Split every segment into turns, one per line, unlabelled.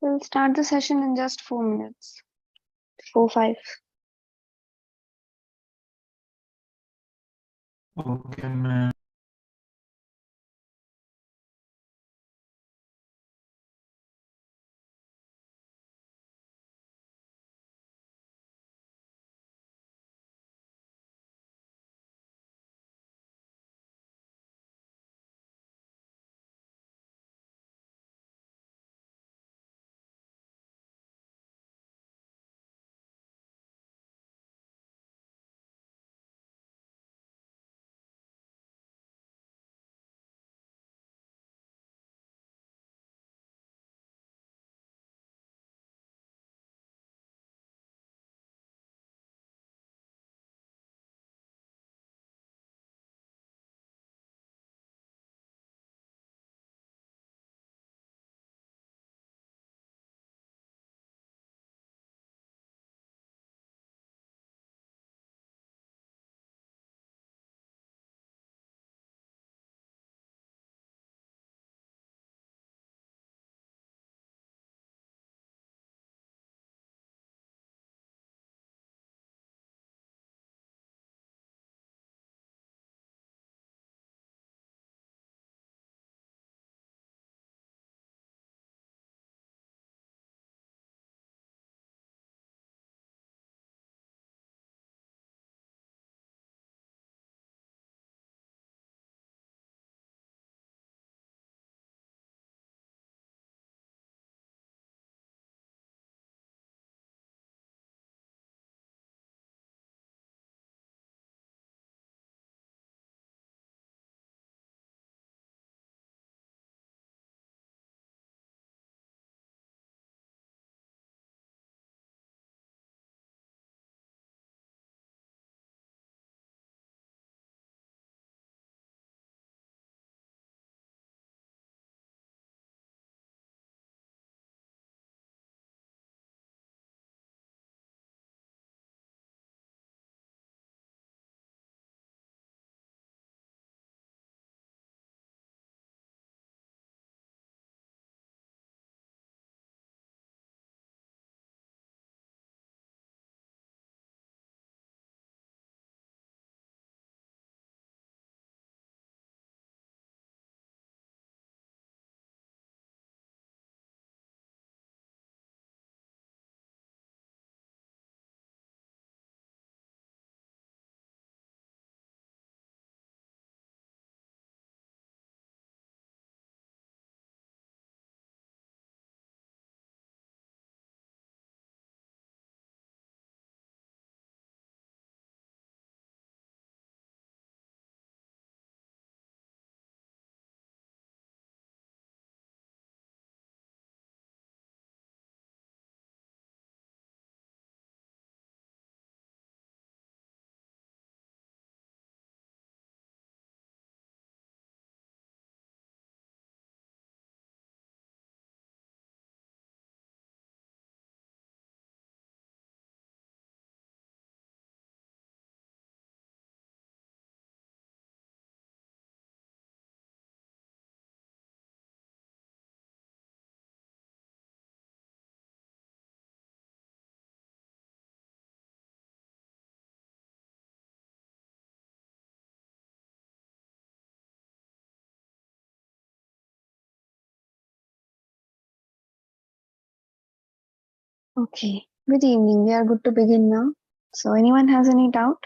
We'll start the session in just 4 minutes. 4, 5.
Okay, ma'am.
Okay. Good evening. We are good to begin now. So, anyone has any doubt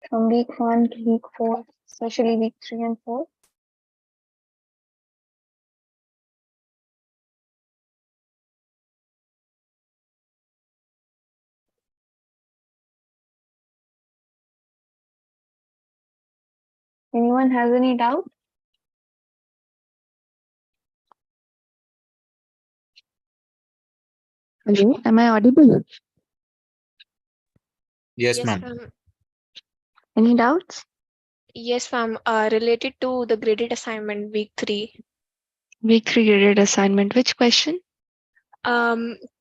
from week 1 to week 4, especially week 3 and 4? Anyone has any doubt? Hello, am I audible?
Yes,
Yes,
ma'am.
ma'am.
Any doubts?
Yes, ma'am. Related to the graded assignment week 3.
Week 3 graded assignment. Which question?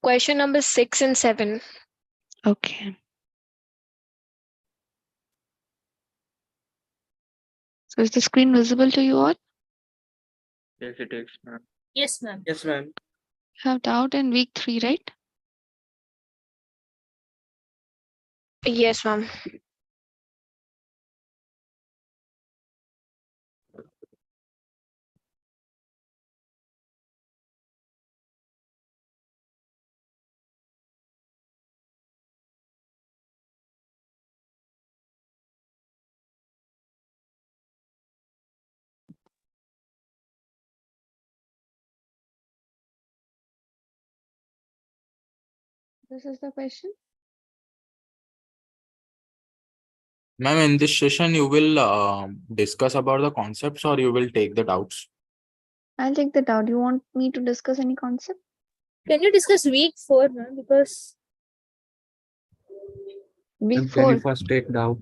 Question number 6 and 7.
Okay. So, is the screen visible to you all?
Yes, it is, ma'am.
Yes, ma'am.
Yes, ma'am.
Have doubt in week 3, right?
Yes, ma'am.
This is the question.
Ma'am, in this session, you will discuss about the concepts or you will take the doubts?
I'll take the doubt. You want me to discuss any concept?
Can you discuss week 4, ma'am? Because
Week
Can you
4.
first take doubt?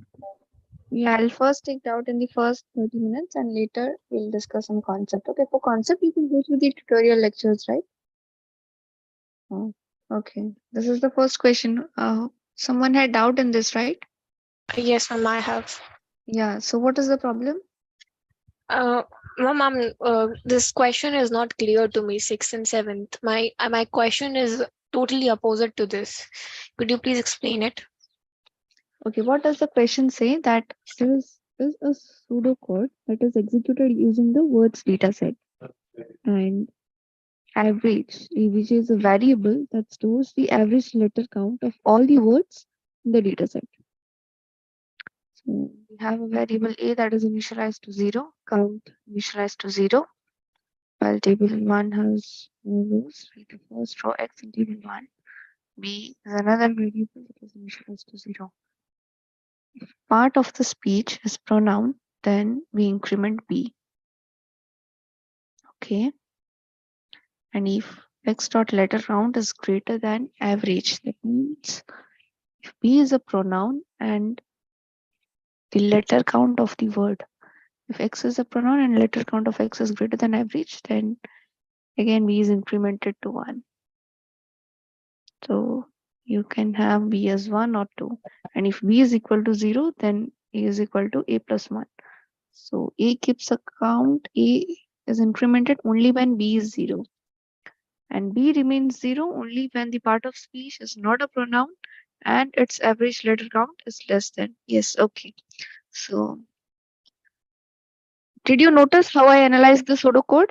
Yeah, I'll first take doubt in the first 30 minutes and later we'll discuss some concept. Okay, for concept, you can go through the tutorial lectures, right? Oh, okay. This is the first question. Someone had doubt in this, right?
Yes, ma'am, I have.
Yeah, so what is the problem?
Ma'am, this question is not clear to me, 6th and 7th. My question is totally opposite to this. Could you please explain it?
Okay, what does the question say? That is a pseudocode that is executed using the words dataset, and average, which is a variable that stores the average letter count of all the words in the dataset. So we have a variable A that is initialized to 0, count initialized to 0, while table 1 has no rows, right? The first row X in table 1. B is another variable that is initialized to 0. If part of the speech is pronoun, then we increment B. Okay. And if X dot letter count is greater than average, that means if B is a pronoun and the letter count of the word, if X is a pronoun and letter count of X is greater than average, then again B is incremented to 1. So you can have B as 1 or 2. And if B is equal to 0, then A is equal to A plus 1. So A keeps a count, A is incremented only when B is 0. And B remains 0 only when the part of speech is not a pronoun and its average letter count is less than. Yes, okay. So did you notice how I analyzed the pseudocode?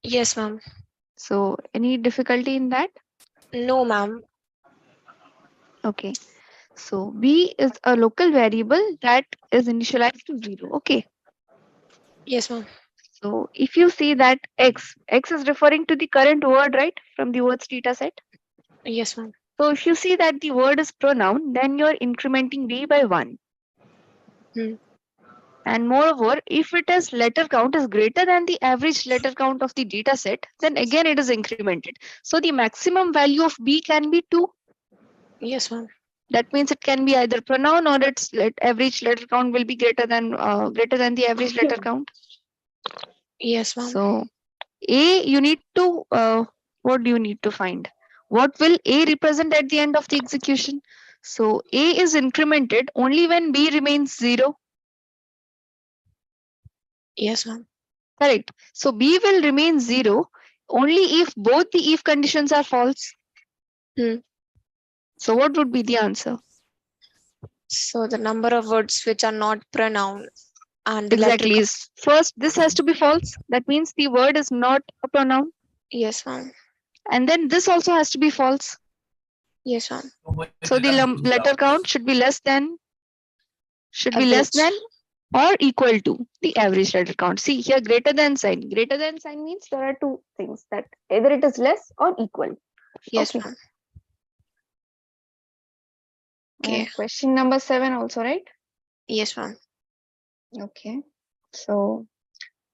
Yes, ma'am.
So any difficulty in that?
No, ma'am.
Okay. So B is a local variable that is initialized to 0. Okay.
Yes, ma'am.
So if you see that X is referring to the current word, right? From the words data set.
Yes, ma'am.
So if you see that the word is pronoun, then you're incrementing B by 1.
Hmm.
And moreover, if it is letter count is greater than the average letter count of the data set, then again it is incremented. So the maximum value of B can be 2.
Yes, ma'am.
That means it can be either pronoun or its average letter count will be greater than the average letter count.
Yes, ma'am.
So A, you need to what do you need to find? What will A represent at the end of the execution? So A is incremented only when B remains 0.
Yes, ma'am.
Correct. So B will remain 0 only if both the if conditions are false.
Hmm.
So what would be the answer?
So the number of words which are not pronoun and the letter.
Exactly. First, this has to be false. That means the word is not a pronoun.
Yes, ma'am.
And then this also has to be false.
Yes, ma'am.
So the letter count should be less than
Average.
or equal to the average letter count. See here, greater than sign. Greater than sign means there are two things, that either it is less or equal.
Yes,
Okay.
ma'am. Okay.
And question number 7 also, right?
Yes, ma'am.
Okay. So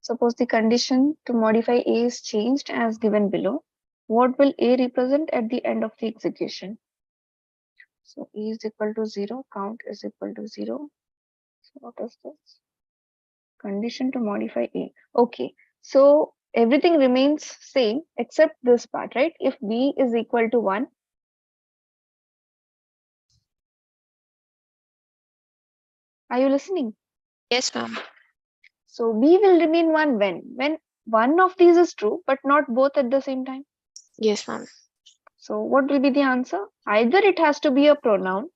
suppose the condition to modify A is changed as given below. What will A represent at the end of the execution? So A is equal to 0, count is equal to 0. So what is this? Condition to modify A. Okay. So everything remains same except this part, right? If B is equal to 1, are you listening?
Yes, ma'am.
So B will remain 1 when one of these is true, but not both at the same time.
Yes, ma'am.
So what will be the answer? Either it has to be a pronoun.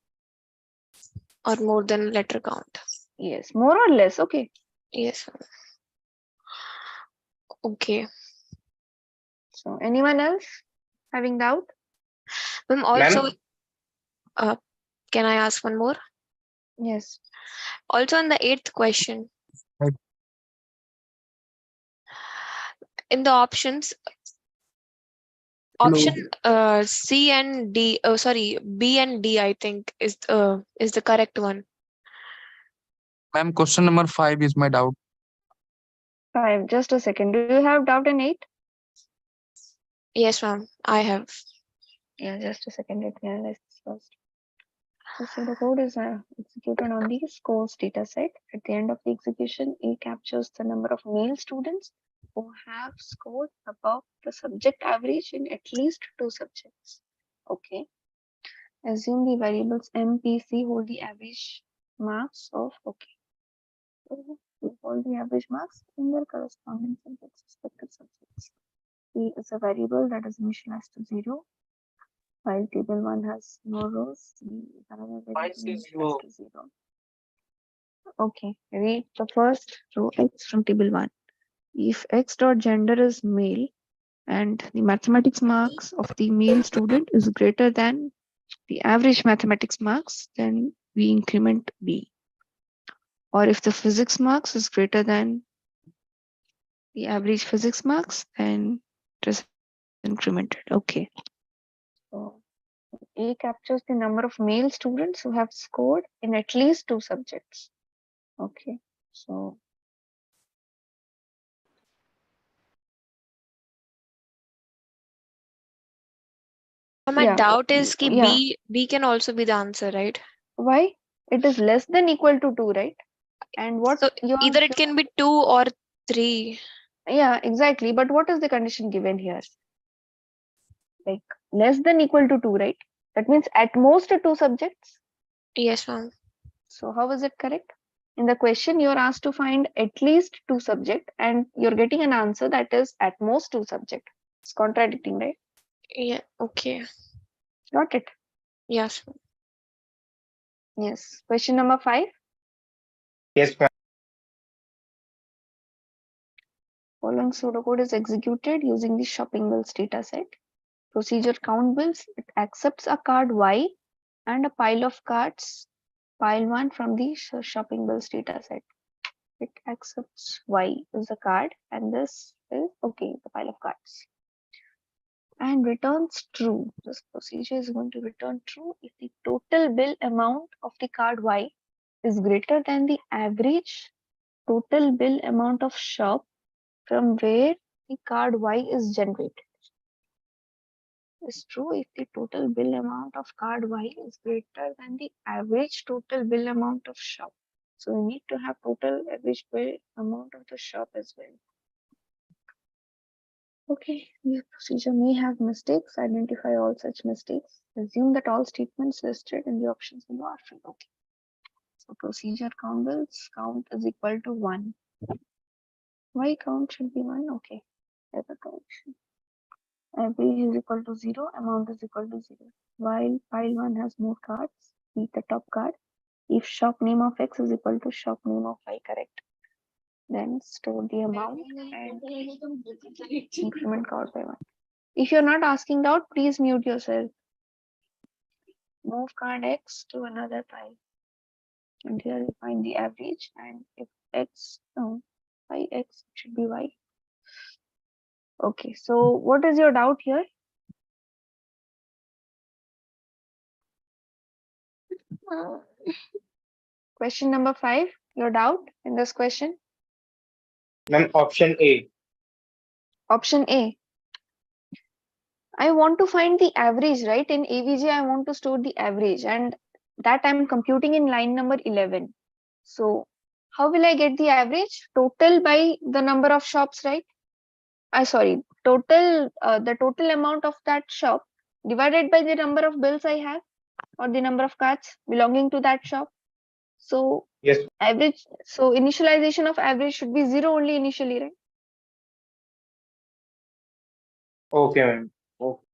Or more than letter count.
Yes, more or less. Okay.
Yes, ma'am. Okay.
So anyone else having doubt?
Ma'am, also, can I ask one more?
Yes.
Also, on the 8th question,
Right.
in the options, option C and D, oh sorry, B and D, I think is the correct one.
Ma'am, question number 5 is my doubt.
5. Just a second. Do you have doubt in 8?
Yes, ma'am, I have.
Yeah, just a second. Let me analyze this first. So the code is executed on the scores data set. At the end of the execution, A captures the number of male students who have scored above the subject average in at least 2 subjects. Okay. Assume the variables M, P, C hold the average marks of, okay. So we hold the average marks in their corresponding subjects, respective subjects. P is a variable that is initialized to 0, while table 1 has no rows. C is another variable initialized to 0. Okay, read the first row X from table 1. If X dot gender is male and the mathematics marks of the male student is greater than the average mathematics marks, then we increment B. Or if the physics marks is greater than the average physics marks, then it is incremented. Okay. So A captures the number of male students who have scored in at least 2 subjects. Okay. So
My
yeah,
doubt is ki
yeah.
B can also be the answer, right?
Why? It is less than equal to 2, right? And what
So
you are,
either it can be 2 or 3.
yeah, exactly. But what is the condition given here? Like less than equal to 2, right? That means at most 2 subjects.
Yes, ma'am.
So how is it correct? In the question, you're asked to find at least 2 subject and you're getting an answer that is at most 2 subject. It's contradicting, right?
Yeah, okay.
Got it?
Yes.
Yes. Question number 5.
Yes, ma'am.
Following pseudocode is executed using the shopping bills dataset. Procedure count bills. It accepts a card Y and a pile of cards, pile 1 from the shopping bills dataset. It accepts Y is a card and this is okay, the pile of cards. And returns true. This procedure is going to return true if the total bill amount of the card Y is greater than the average total bill amount of shop from where the card Y is generated. Is true if the total bill amount of card Y is greater than the average total bill amount of shop. So we need to have total average bill amount of the shop as well. Okay, the procedure may have mistakes. Identify all such mistakes. Assume that all statements listed in the options below are true. Okay. So procedure count bills, count is equal to 1. Why count should be 1? Okay. Error correction. Average is equal to 0, amount is equal to 0. While pile 1 has more cards, beat the top card. If shop name of X is equal to shop name of Y, correct. Then store the amount and increment card by 1. If you're not asking out, please mute yourself. Move card X to another pile. And here you find the average. And if X, no, Y X should be Y. Okay, so what is your doubt here? Question number 5, your doubt in this question?
Ma'am, option A.
Option A. I want to find the average, right? In AVG, I want to store the average and that I'm computing in line number 11. So how will I get the average? Total by the number of shops, right? Sorry, total, the total amount of that shop divided by the number of bills I have or the number of cards belonging to that shop. So
Yes.
average, so initialization of average should be 0 only initially, right?
Okay, ma'am. Okay.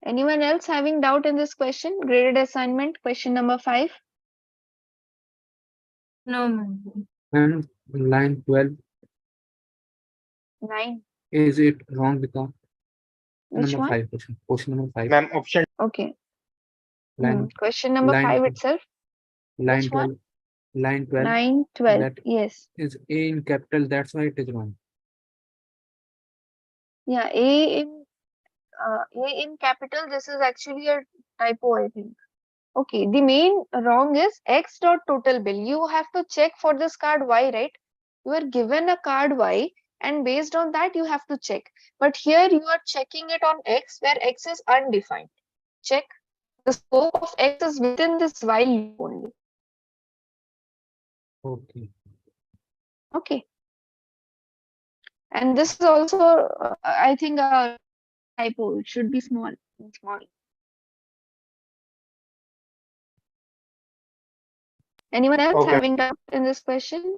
Anyone else having doubt in this question? Graded assignment, question number 5.
No, ma'am.
And line 12,
9.
is it wrong because
Which
number
one?
5 question. Question number 5.
Ma'am, option
Okay.
Line
Question number
line
5 itself.
line
Which one?
12. Line 12.
9, 12.
That
Yes.
is A in capital. That's why it is wrong.
Yeah, A in capital. This is actually a typo, I think. Okay. The main wrong is X dot total bill. You have to check for this card Y, right? You are given a card Y, and based on that you have to check. But here you are checking it on X, where X is undefined. Check. The scope of X is within this while loop only.
Okay.
Okay. And this is also, I think, a typo. It should be small. Small. Anyone else
Okay.
having doubt in this question?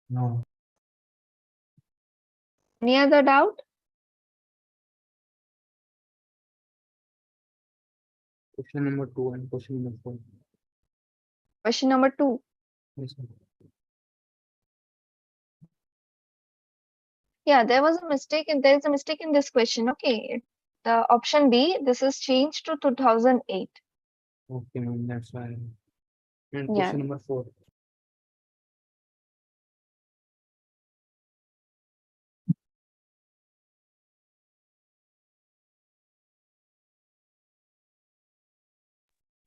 No.
Any other doubt?
Question number 2 and question number 4.
Question number 2.
Yes, sir.
Yeah, there was a mistake. There is a mistake in this question. Okay. The option B, this is changed to 2008.
Okay, ma'am. That's why. And
Yeah.
question number 4.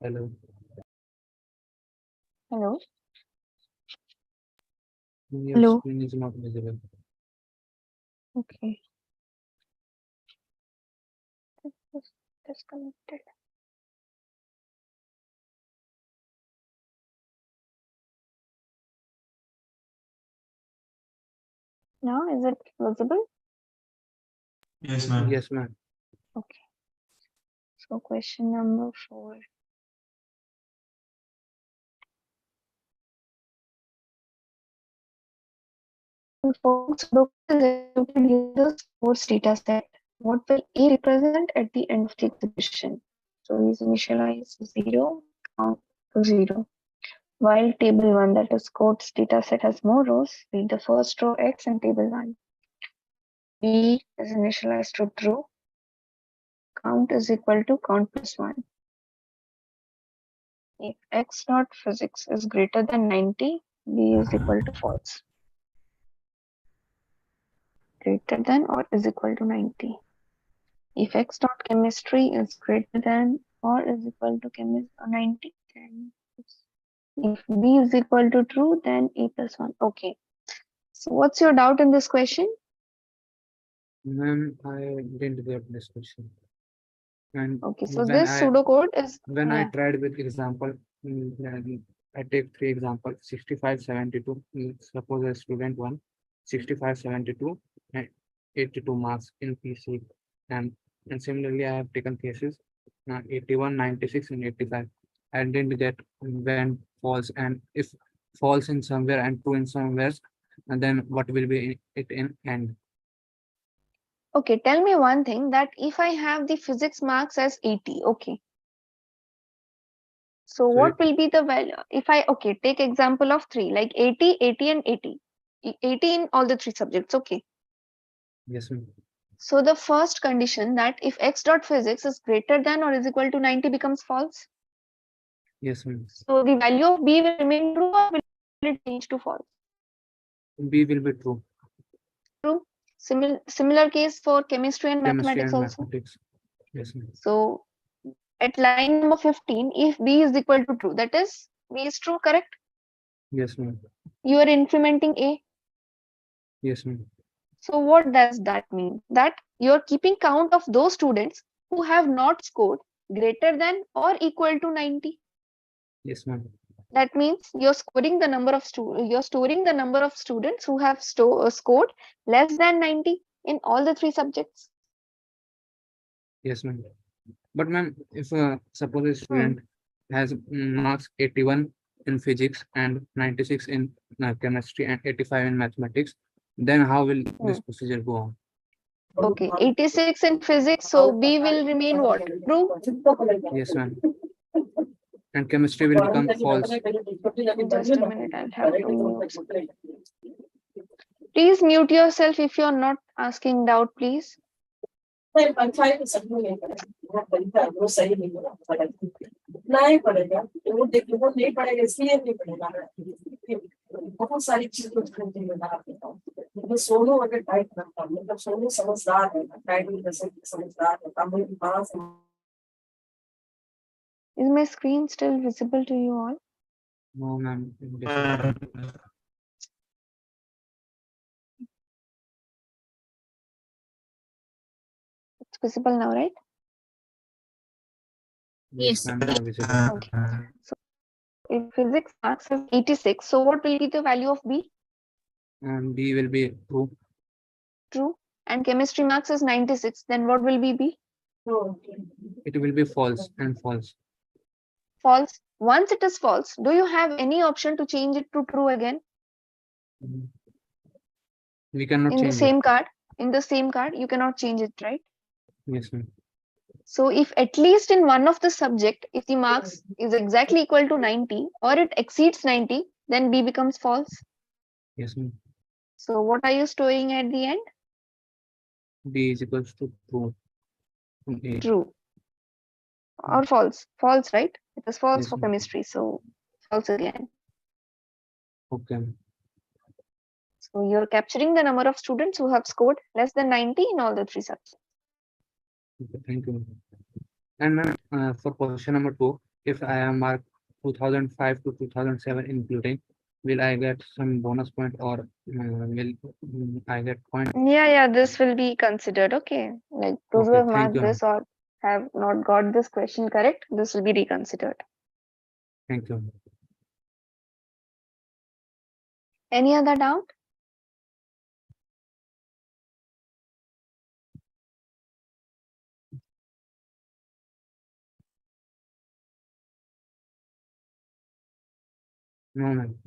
Hello.
Hello.
Your
Hello.
screen is not visible.
Okay. Disconnected. Now, is it visible?
Yes, ma'am.
Yes, ma'am.
Okay. So question number 4. Folks, the source data set. What will A represent at the end of the execution? So is initialized 0, count to 0. While table 1, that is code's data set, has more rows, read the first row X and table 1. B is initialized to true. Count is equal to count plus 1. If X dot physics is greater than 90, B is equal to false. Greater than or is equal to 90. If X dot chemistry is greater than or is equal to 90, then if B is equal to true, then A plus 1. Okay. So what's your doubt in this question?
Ma'am, I didn't get this question. And
Okay, so
when
this pseudocode is
when I tried with example, I take 3 examples, 65, 72. Suppose a student 1, 65, 72, and 82 marks in PC. And similarly, I have taken cases 81, 96, and 85. I didn't get when false, and if false in somewhere and true in somewhere, and then what will be it in end?
okay. Tell me one thing, that if I have the physics marks as 80, okay. So what will be the value if I, okay, take example of 3, like 80, 80 and 80. 80 in all the 3 subjects, okay.
Yes, ma'am.
So the first condition, that if X dot physics is greater than or is equal to 90, becomes false.
Yes, ma'am.
So the value of B will remain true or will it change to false?
B will be true.
True. Similar case for chemistry and
Chemistry
mathematics
and
also.
mathematics. Yes, ma'am.
So at line number 15, if B is equal to true, that is B is true, correct?
Yes, ma'am.
You are incrementing A.
Yes, ma'am.
So what does that mean? That you are keeping count of those students who have not scored greater than or equal to 90.
Yes, ma'am.
That means you're storing the number of students who have scored less than 90 in all the three subjects.
Yes, ma'am. But ma'am, if suppose a
Hmm.
student has marks 81 in physics and 96 in chemistry and 85 in mathematics, then how will this procedure go on?
Okay, 86 in physics, so B will remain what? True?
Yes, ma'am. And chemistry will become false.
Just a minute, I'll have to mute. Please mute yourself if you're not asking doubt, please.
नहीं पड़ेगा वो देखिए वो नहीं पड़ेगा इसलिए नहीं पड़ेगा बहुत सारी चीजों को मैं सोनू अगर टाइप करता हूँ मतलब सोनू समझदार है टाइपिंग जैसे समझदार है तब मैं बाहर से
Is my screen still visible to you all?
No, ma'am.
It's visible now, right?
Yes,
Yes.
ma'am. Now visible.
Okay. So if physics marks is 86, so what will be the value of B?
And B will be true.
True. And chemistry marks is 96, then what will be B?
It will be false and false.
False. Once it is false, do you have any option to change it to true again?
We cannot
In the
change
same
it.
card? In the same card, you cannot change it, right?
Yes, ma'am.
So if at least in one of the subject, if the marks is exactly equal to 90 or it exceeds 90, then B becomes false.
Yes, ma'am.
So what are you storing at the end?
B is equals to true. A.
True. Or false. False, right? It is false
Yes,
for
ma'am.
chemistry, so false again.
Okay.
So you're capturing the number of students who have scored less than 90 in all the three subjects.
Okay, thank you. And ma'am, for question number 2, if I am marked 2005 to 2007 including, will I get some bonus point or will I get point?
Yeah, this will be considered. Okay. Like those who
Okay,
have
thank
marked
you.
this or have not got this question correct, this will be reconsidered.
Thank you.
Any other doubt?
No, ma'am.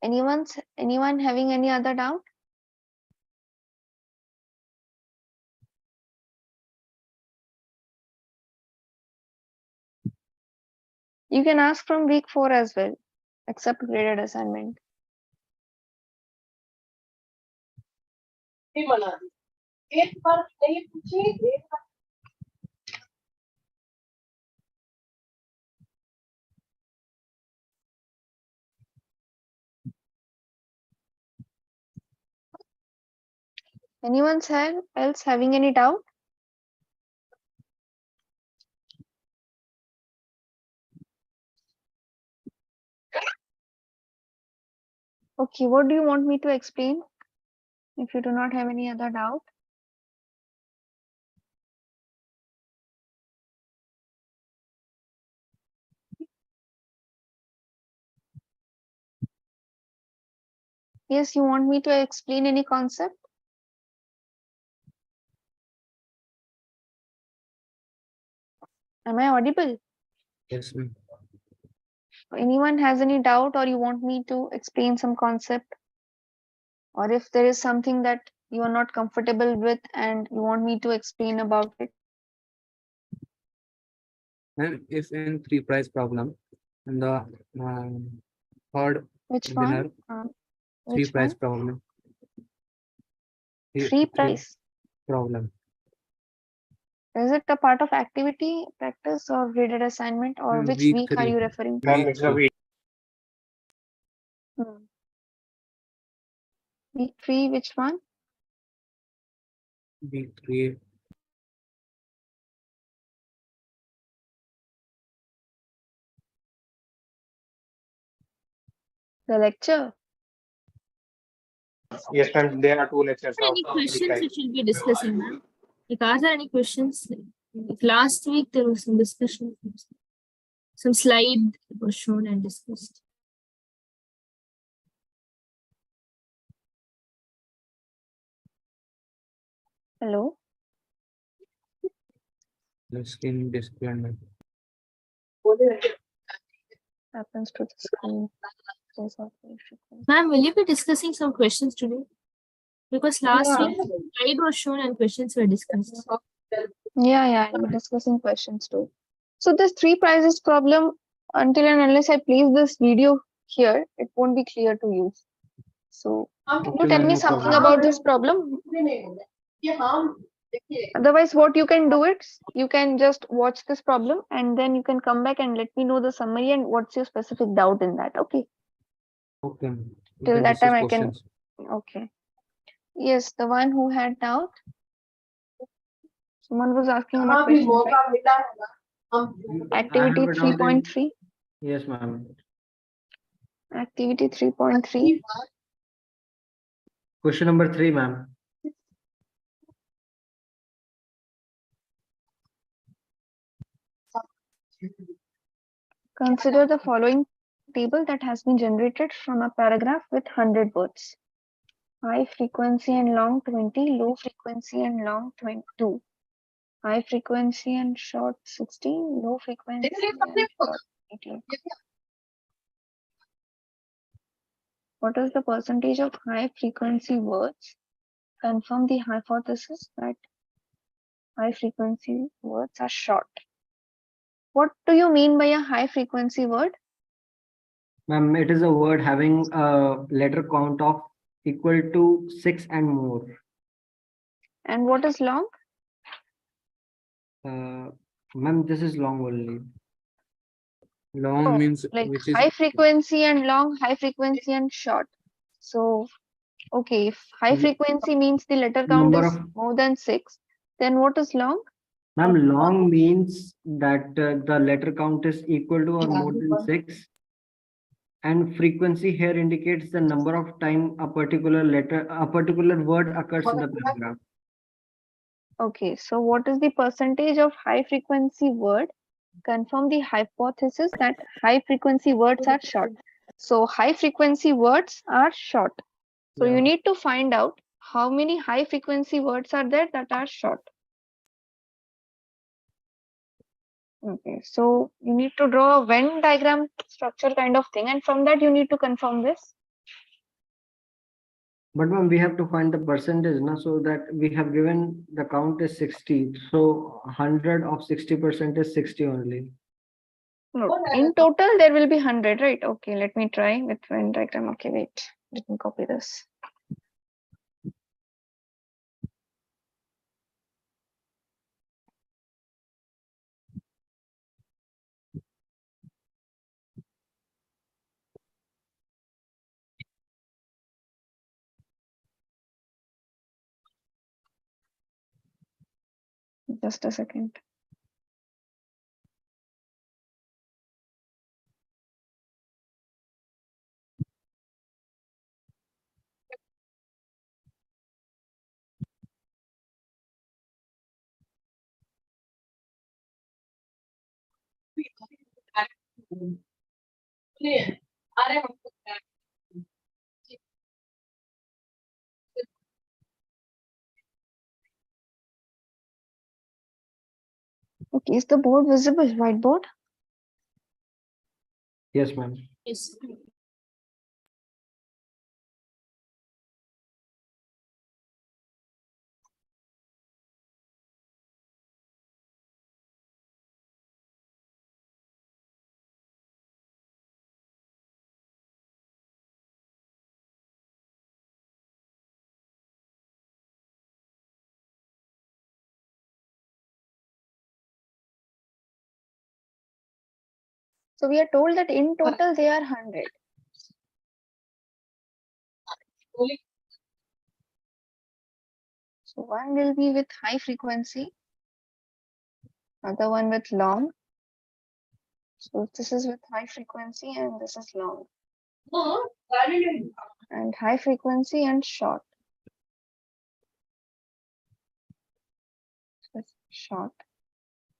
Anyone having any other doubt? You can ask from week 4 as well, except graded assignment.
भी बना दी एक बार नहीं पूछी एक बार
Anyone else having any doubt? Okay, what do you want me to explain? If you do not have any other doubt. Yes, you want me to explain any concept? Am I audible?
Yes, ma'am.
Anyone has any doubt or you want me to explain some concept? Or if there is something that you are not comfortable with and you want me to explain about it?
And if in 3 prize problem, and the third
Which
winner,
one?
3
Which
prize
one?
problem.
Free prize.
Problem.
Is it a part of activity, practice, or graded assignment, or which
Week
week are
3.
you referring to?
Ma'am, it's a week.
Week 3, which one?
Week 3.
The lecture.
Yes, ma'am. There are two lectures of
Any questions
type.
which we'll be discussing, ma'am? Like, are there any questions? Like last week there was some discussion, some slide was shown and discussed.
Hello.
The screen display.
Happens to the screen. Those are the issues.
Ma'am, will you be discussing some questions today? Because last
Yeah.
week slide was shown and questions were discussed.
Yeah, I'll be discussing questions too. So this three prices problem, until and unless I place this video here, it won't be clear to you. So can you
Okay,
tell
ma'am,
me
no
something
problem.
about this problem? Otherwise, what you can do is you can just watch this problem and then you can come back and let me know the summary and what's your specific doubt in that. Okay.
Okay, ma'am. We
Till
can
that time
discuss
I can.
questions.
Okay. Yes, the one who had doubt. Someone was asking about questions, right?
I
Activity
have a doubt in
3.3.
yes, ma'am.
Activity 3.3.
Question number 3, ma'am.
Consider the following table that has been generated from a paragraph with 100 words. High frequency and long 20, low frequency and long 22. High frequency and short 16, low frequency and short 18. What is the percentage of high frequency words? Confirm the hypothesis that high frequency words are short. What do you mean by a high frequency word?
Ma'am, it is a word having a letter count of equal to 6 and more.
And what is long?
Ma'am, this is long only.
Long
Oh,
means
like
which is
high frequency and long, high frequency and short. So, okay, if high
Mm,
frequency means the letter count
Number
is
of
more than 6, then what is long?
Ma'am, long means that the letter count is equal to or more than 6. And frequency here indicates the number of time a particular word occurs in the paragraph.
Okay, so what is the percentage of high frequency word? Confirm the hypothesis that high frequency words are short. So high frequency words are short. So you
Yeah.
need to find out how many high frequency words are there that are short. Okay, so you need to draw a Venn diagram structure kind of thing, and from that you need to confirm this.
But ma'am, we have to find the percentage, na, so that we have given the count is 60. So 100 of 60% is 60 only.
No, in total there will be 100, right? Okay, let me try with Venn diagram. Okay, wait, let me copy this. Just a second. Okay, is the board visible? Whiteboard?
Yes, ma'am.
Yes.
So we are told that in total they are 100. So one will be with high frequency, other one with long. So this is with high frequency and this is long. And high frequency and short. short,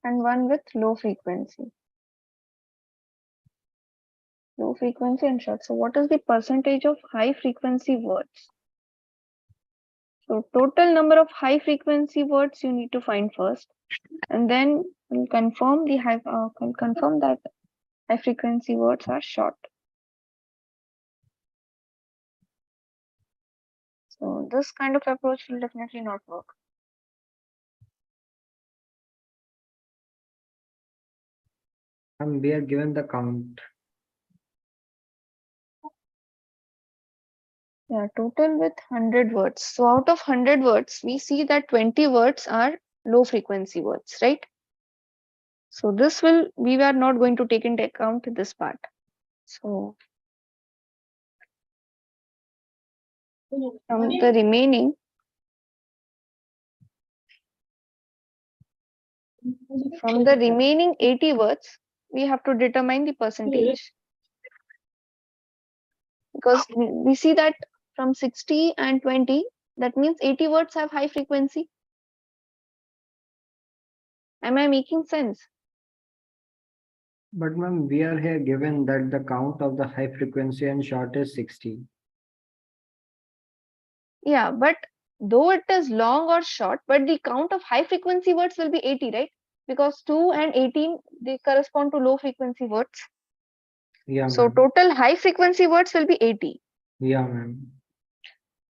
and one with low frequency. Low frequency and short. So what is the percentage of high frequency words? So total number of high frequency words you need to find first, and then we'll confirm confirm that high frequency words are short. So this kind of approach will definitely not work.
And we are given the count.
Yeah, total with 100 words. So out of 100 words, we see that 20 words are low frequency words, right? So this we are not going to take into account this part. So from the remaining 80 words, we have to determine the percentage. Because we see that from 60 and 20, that means 80 words have high frequency. Am I making sense?
But ma'am, we are here given that the count of the high frequency and short is 60.
Yeah, but though it is long or short, but the count of high frequency words will be 80, right? Because 2 and 18, they correspond to low frequency words.
Yeah,
So
ma'am.
total high frequency words will be 80.
Yeah, ma'am.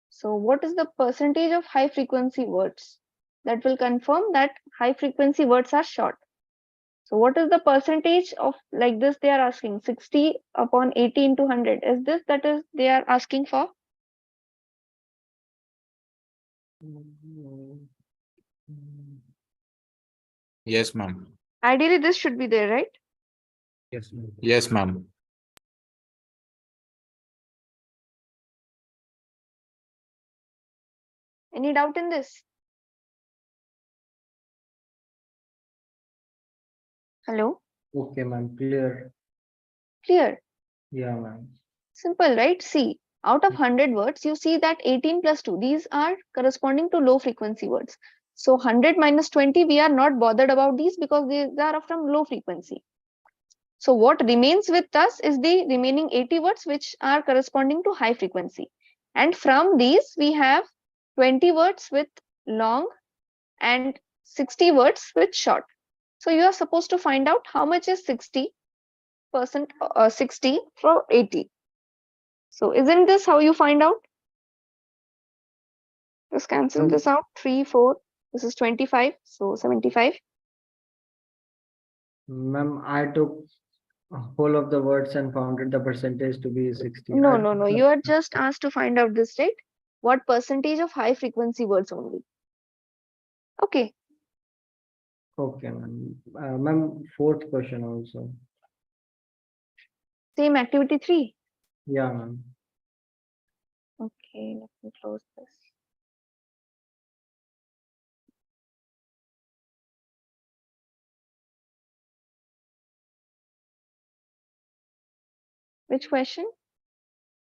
So what is the percentage of high frequency words? That will confirm that high frequency words are short. So what is the percentage of, like this they are asking, 60 upon 80 into 100? Is this that is they are asking for?
Yes, ma'am.
Ideally this should be there, right?
Yes, ma'am.
Yes, ma'am.
Any doubt in this? Hello?
Okay, ma'am. Clear.
Clear?
Yeah, ma'am.
Simple, right? See, out of 100 words, you see that 18 plus 2, these are corresponding to low frequency words. So 100 minus 20, we are not bothered about these because these are from low frequency. So what remains with us is the remaining 80 words which are corresponding to high frequency. And from these, we have 20 words with long and 60 words with short. So you are supposed to find out how much is 60% 60 for 80. So isn't this how you find out? Just cancel this out. 3, 4. This is 25. So 75.
Ma'am, I took whole of the words and founded the percentage to be 60.
No, no, no. You are just asked to find out this, right? What percentage of high frequency words only? Okay.
Okay, ma'am. Ma'am, fourth question also.
Same activity 3.
Yeah, ma'am.
Okay, let me close this. Which question?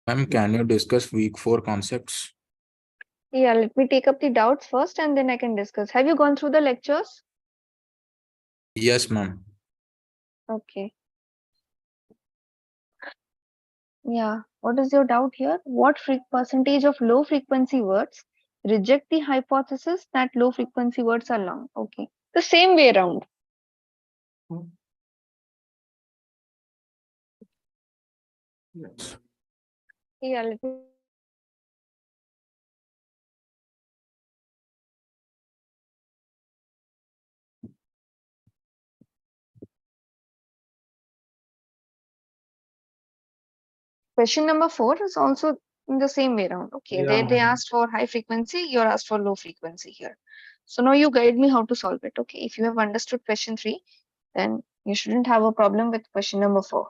Ma'am, can you discuss week 4 concepts?
Yeah, let me take up the doubts first and then I can discuss. Have you gone through the lectures?
Yes, ma'am.
Okay. Yeah. What is your doubt here? What percentage of low frequency words reject the hypothesis that low frequency words are long? Okay. The same way around.
Yes.
Yeah, let me. Question number 4 is also in the same way around. Okay,
Yeah,
they
ma'am.
asked for high frequency, you're asked for low frequency here. So now you guide me how to solve it. Okay, if you have understood question 3, then you shouldn't have a problem with question number 4.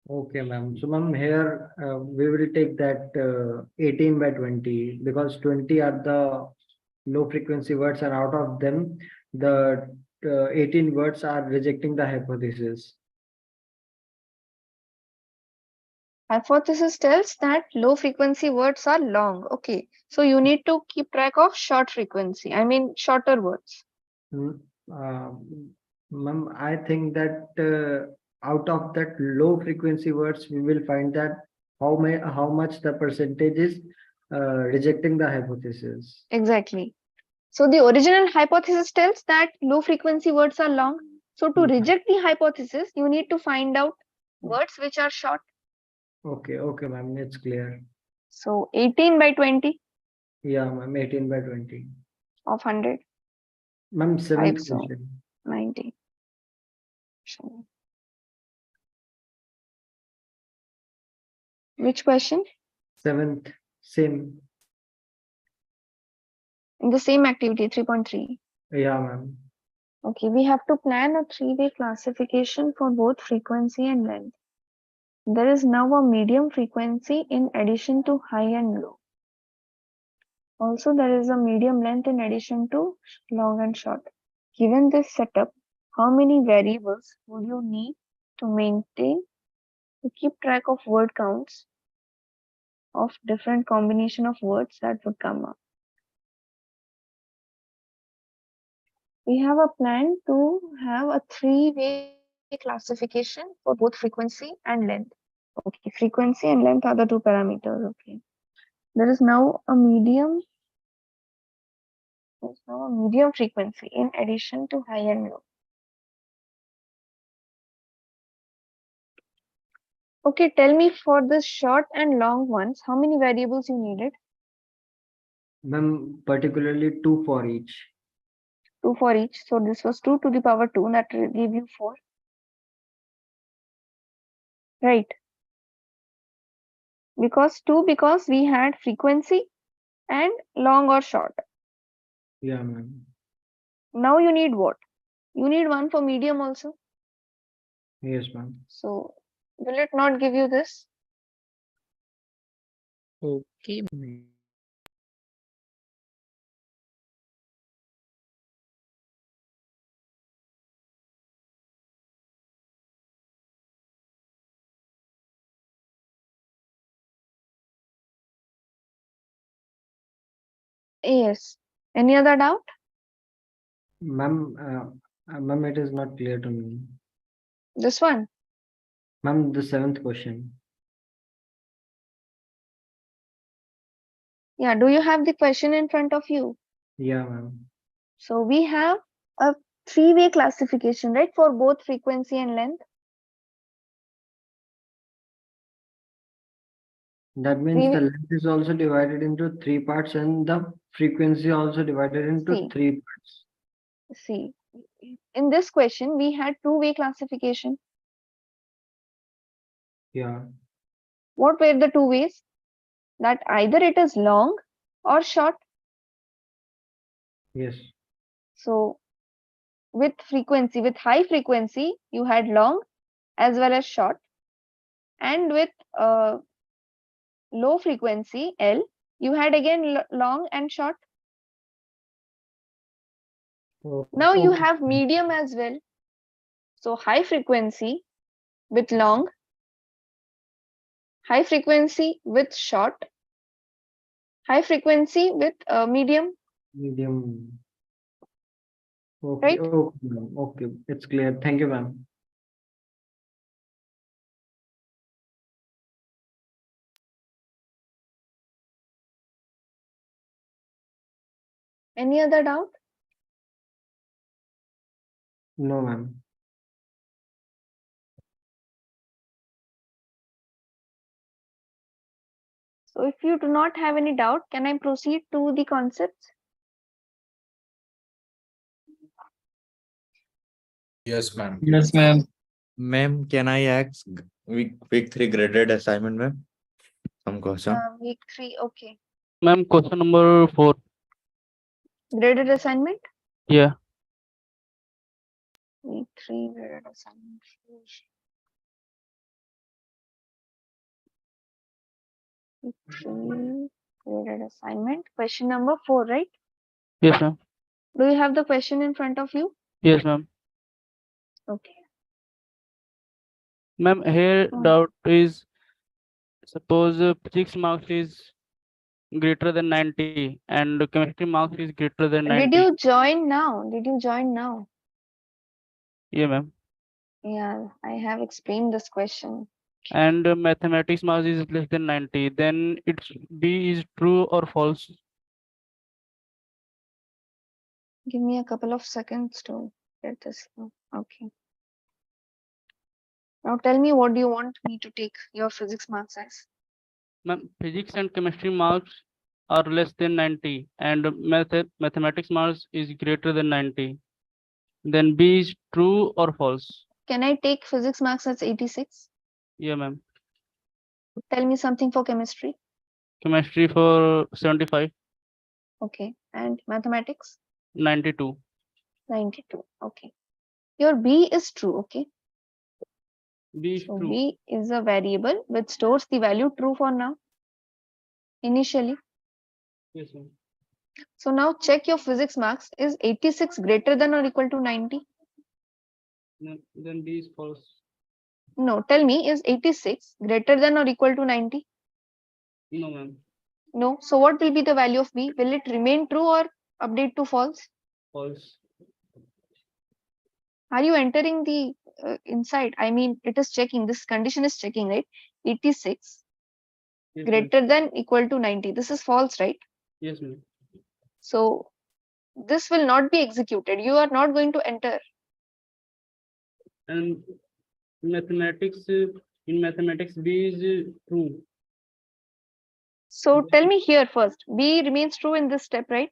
Okay, ma'am. So, ma'am, here we will take that 18 by 20 because 20 are the low frequency words, and out of them, the 18 words are rejecting the hypothesis.
Hypothesis tells that low frequency words are long. Okay, so you need to keep track of short frequency. I mean, shorter words.
Mm, Ma'am, I think that out of that low frequency words, we will find that how much the percentage is rejecting the hypothesis.
Exactly. So the original hypothesis tells that low frequency words are long. So to
Yeah.
reject the hypothesis, you need to find out words which are short.
Okay, ma'am, it's clear.
So 18 by 20
Yeah, ma'am, 18 by 20.
of 100,
Ma'am,
5
seventh
so
question.
90. Which question?
Seventh, same.
In the same activity, 3.3.
Yeah, ma'am.
Okay, we have to plan a three-way classification for both frequency and length. There is now a medium frequency in addition to high and low. Also, there is a medium length in addition to long and short. Given this setup, how many variables would you need to maintain to keep track of word counts of different combination of words that would come up? We have a plan to have a three-way classification for both frequency and length. Okay, frequency and length are the two parameters. Okay. There is now a medium. There's now a medium frequency in addition to high and low. Okay, tell me for the short and long ones, how many variables you needed?
Ma'am, particularly 2 for each.
2 for each. So this was 2 to the power 2, that will give you 4. Right. Because we had frequency and long or short.
Yeah, ma'am.
Now you need what? You need one for medium also.
Yes, ma'am.
So will it not give you this?
Okay.
Yes. Any other doubt?
Ma'am, ma'am, it is not clear to me.
This one.
Ma'am, the seventh question.
Yeah. Do you have the question in front of you?
Yeah, ma'am.
So we have a three-way classification, right, for both frequency and length.
That means the length is also divided into 3 parts and the frequency also divided into 3 parts.
See, in this question, we had two-way classification.
Yeah.
What were the two ways? That either it is long or short.
Yes.
So with frequency, with high frequency, you had long as well as short. And with low frequency, L, you had again long and short. Now you have medium as well. So high frequency with long, high frequency with short, high frequency with medium.
Medium. Okay.
Right?
Okay, ma'am. Okay. It's clear. Thank you, ma'am.
Any other doubt?
No, ma'am.
So if you do not have any doubt, can I proceed to the concepts?
Yes, ma'am.
Yes, ma'am.
Ma'am, can I ask week 3 graded assignment, ma'am? Some question.
Week 3, okay.
Ma'am, question number 4.
Graded assignment?
Yeah.
Week 3 graded assignment. Okay. Graded assignment. Question number 4, right?
Yes, ma'am.
Do you have the question in front of you?
Yes, ma'am.
Okay.
Ma'am, here
Oh.
doubt is suppose 6 marks is greater than 90 and chemistry marks is greater than
Did
90.
you join now? Did you join now?
Yeah, ma'am.
Yeah, I have explained this question.
And mathematics marks is less than 90, then it's B is true or false.
Give me a couple of seconds to get this. Okay. Now tell me, what do you want me to take your physics marks as?
Ma'am, physics and chemistry marks are less than 90 and mathematics marks is greater than 90. Then B is true or false.
Can I take physics marks as 86?
Yeah, ma'am.
Tell me something for chemistry.
Chemistry for 75,
Okay. And mathematics?
92.
92. Okay. Your B is true. Okay.
B is
So
true.
B is a variable which stores the value true for now. Initially.
Yes, ma'am.
So now check your physics marks. Is 86 greater than or equal to 90?
Then B is false.
No, tell me, is 86 greater than or equal to 90?
No, ma'am.
No. So what will be the value of B? Will it remain true or update to false?
False.
Are you entering the inside? I mean, it is checking. This condition is checking, right? 86
Yes, ma'am.
greater than equal to 90. This is false, right?
Yes, ma'am.
So this will not be executed. You are not going to enter.
And mathematics, in mathematics, B is true.
So tell me here first. B remains true in this step, right?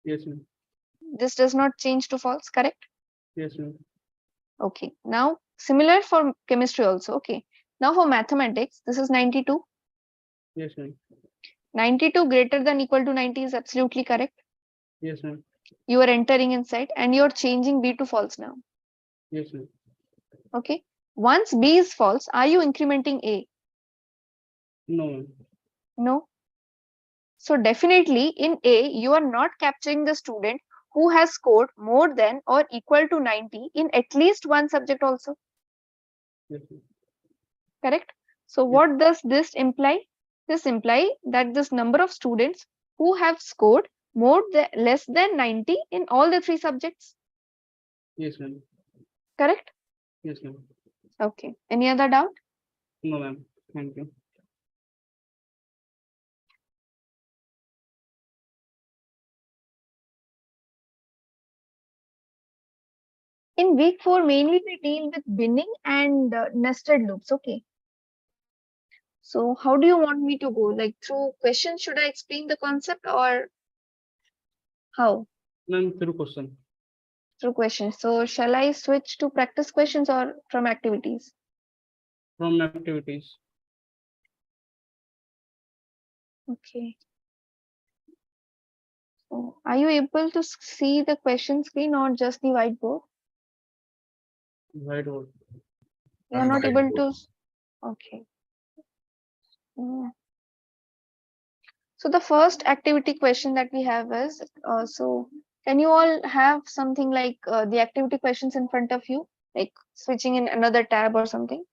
Yes, ma'am.
This does not change to false, correct?
Yes, ma'am.
Okay. Now similar for chemistry also. Okay. Now for mathematics, this is 92.
Yes, ma'am.
92 greater than equal to 90 is absolutely correct.
Yes, ma'am.
You are entering inside and you're changing B to false now.
Yes, ma'am.
Okay. Once B is false, are you incrementing A?
No, ma'am.
No. So definitely in A, you are not capturing the student who has scored more than or equal to 90 in at least one subject also.
Yes, ma'am.
Correct? So what does this imply? This implies that this number of students who have scored less than 90 in all the three subjects.
Yes, ma'am.
Correct?
Yes, ma'am.
Okay. Any other doubt?
No, ma'am. Thank you.
In week 4, mainly we deal with binning and nested loops. Okay. So how do you want me to go? Like through questions, should I explain the concept or how?
Ma'am, through question.
Through questions. So shall I switch to practice questions or from activities?
From activities.
Okay. So are you able to see the question screen or just the whiteboard?
Whiteboard.
You are not able to. Okay. So the first activity question that we have is, so can you all have something like the activity questions in front of you, like switching in another tab or something?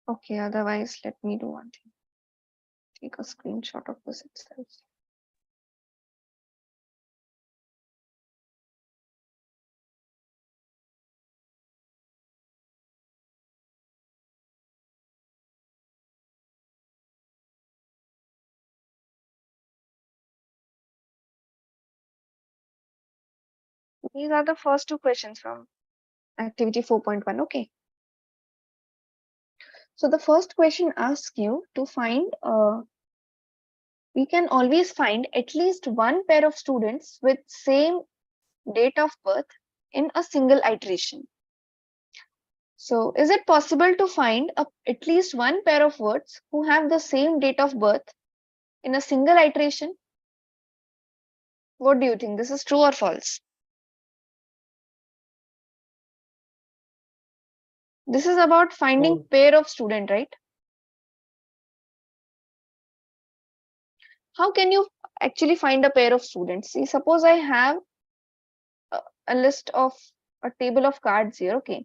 Okay, otherwise let me do one thing. Take a screenshot of this itself. These are the first two questions from activity 4.1. Okay. So the first question asks you to find, we can always find at least one pair of students with same date of birth in a single iteration. So is it possible to find at least one pair of words who have the same date of birth in a single iteration? What do you think? This is true or false? This is about finding pair of student, right? How can you actually find a pair of students? See, suppose I have a list of a table of cards here. Okay.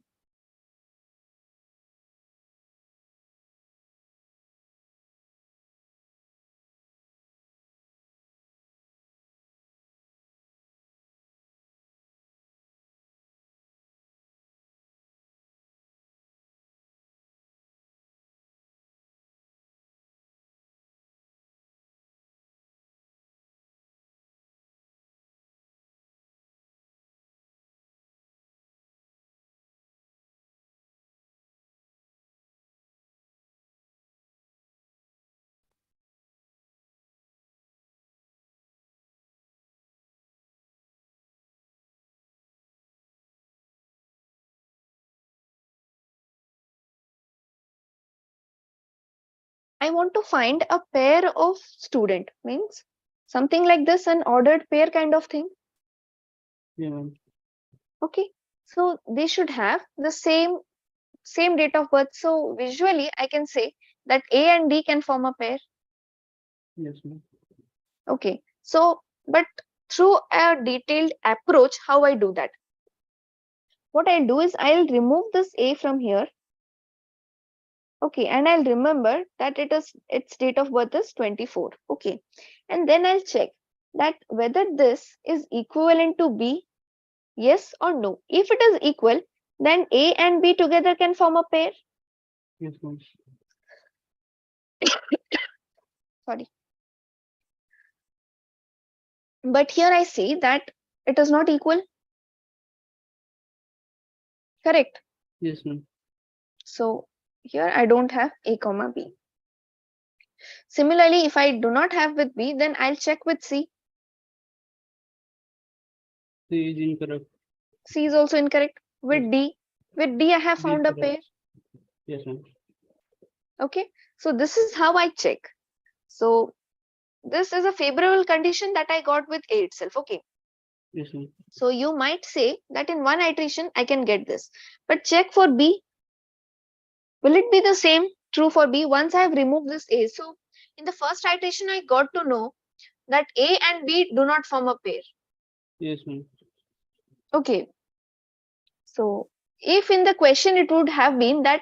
I want to find a pair of student, means something like this, an ordered pair kind of thing.
Yeah.
Okay. So they should have the same date of birth. So visually I can say that A and D can form a pair.
Yes, ma'am.
Okay. So, but through a detailed approach, how I do that? What I'll do is I'll remove this A from here. Okay, and I'll remember that its date of birth is 24. Okay, and then I'll check that whether this is equivalent to B, yes or no. If it is equal, then A and B together can form a pair.
Yes, ma'am.
Sorry. But here I see that it is not equal. Correct.
Yes, ma'am.
So here I don't have A comma B. Similarly, if I do not have with B, then I'll check with C.
C is incorrect.
C is also incorrect. With D, I have
D
found a
correct.
pair.
Yes, ma'am.
Okay, so this is how I check. So this is a favorable condition that I got with A itself. Okay,
Yes, ma'am.
so you might say that in one iteration I can get this, but check for B. Will it be the same true for B once I have removed this A? So in the first iteration I got to know that A and B do not form a pair.
Yes, ma'am.
Okay, so if in the question it would have been that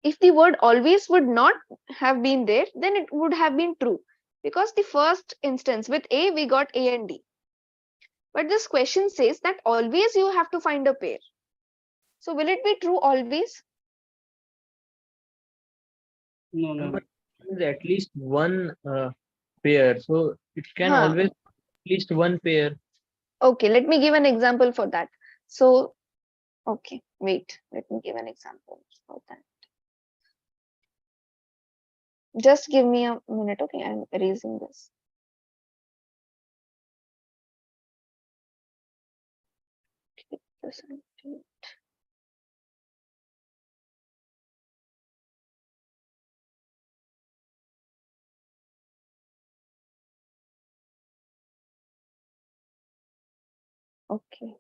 if the word always would not have been there, then it would have been true, because the first instance with A we got A and D. But this question says that always you have to find a pair. So will it be true always?
No, ma'am.
Is at least one pair, so it can
Huh.
always at least one pair.
Okay, let me give an example for that. So, okay, wait, let me give an example for that. Just give me a minute, okay, I'm erasing this. Okay.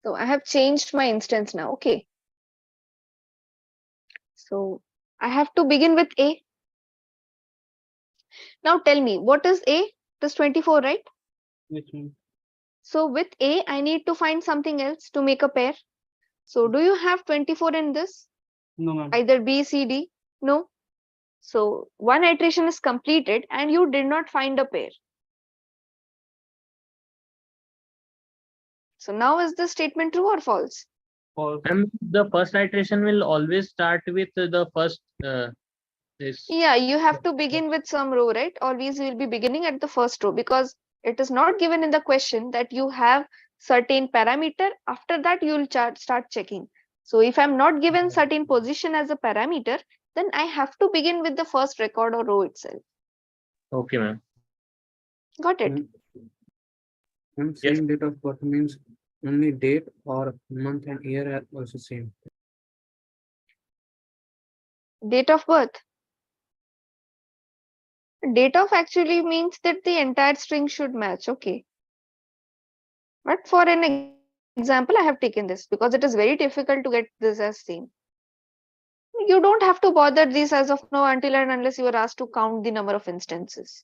So I have changed my instance now, okay. So I have to begin with A. Now tell me, what is A? It is 24, right?
Yes, ma'am.
So with A, I need to find something else to make a pair. So do you have 24 in this?
No, ma'am.
Either B, C, D? No. So one iteration is completed and you did not find a pair. So now is this statement true or false?
False.
And the first iteration will always start with the first this.
Yeah, you have to begin with some row, right? Always you will be beginning at the first row, because it is not given in the question that you have certain parameter. After that, you will start checking. So if I'm not given certain position as a parameter, then I have to begin with the first record or row itself.
Okay, ma'am.
Got it?
And
Yes.
same date of birth means only date or month and year are also same.
Date of birth. Date of actually means that the entire string should match. Okay. But for an example, I have taken this because it is very difficult to get this as same. You don't have to bother these as of now until and unless you are asked to count the number of instances.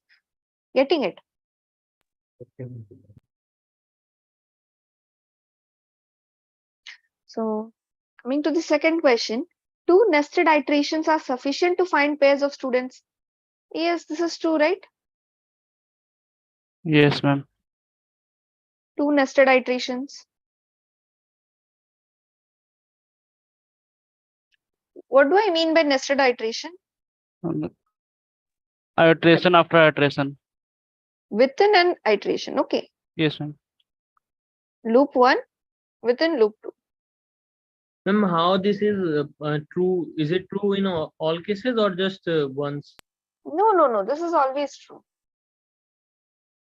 Getting it?
Okay.
So, coming to the second question, two nested iterations are sufficient to find pairs of students. Yes, this is true, right?
Yes, ma'am.
Two nested iterations. What do I mean by nested iteration?
Iteration after iteration.
Within an iteration. Okay.
Yes, ma'am.
Loop 1 within loop 2.
Ma'am, how this is true? Is it true in all cases or just once?
No. This is always true.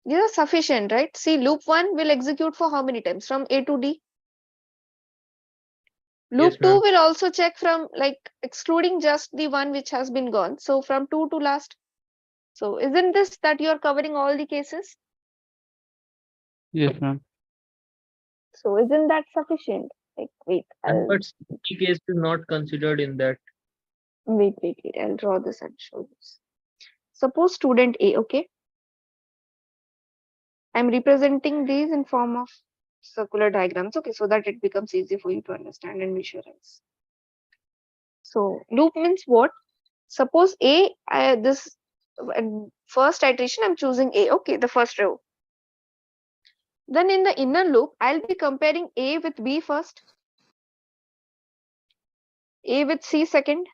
These are sufficient, right? See, loop 1 will execute for how many times? From A to D. Loop
Yes,
2
ma'am.
will also check from, like, excluding just the one which has been gone. So from 2 to last. So isn't this that you are covering all the cases?
Yes, ma'am.
So isn't that sufficient? Like, wait,
But C case is not considered in that.
wait. I'll draw this and show this. Suppose student A, okay? I'm representing these in form of circular diagrams, okay, so that it becomes easy for you to understand and visualize. So loop means what? Suppose A, this first iteration, I'm choosing A, okay, the first row. Then in the inner loop, I'll be comparing A with B first, A with C second,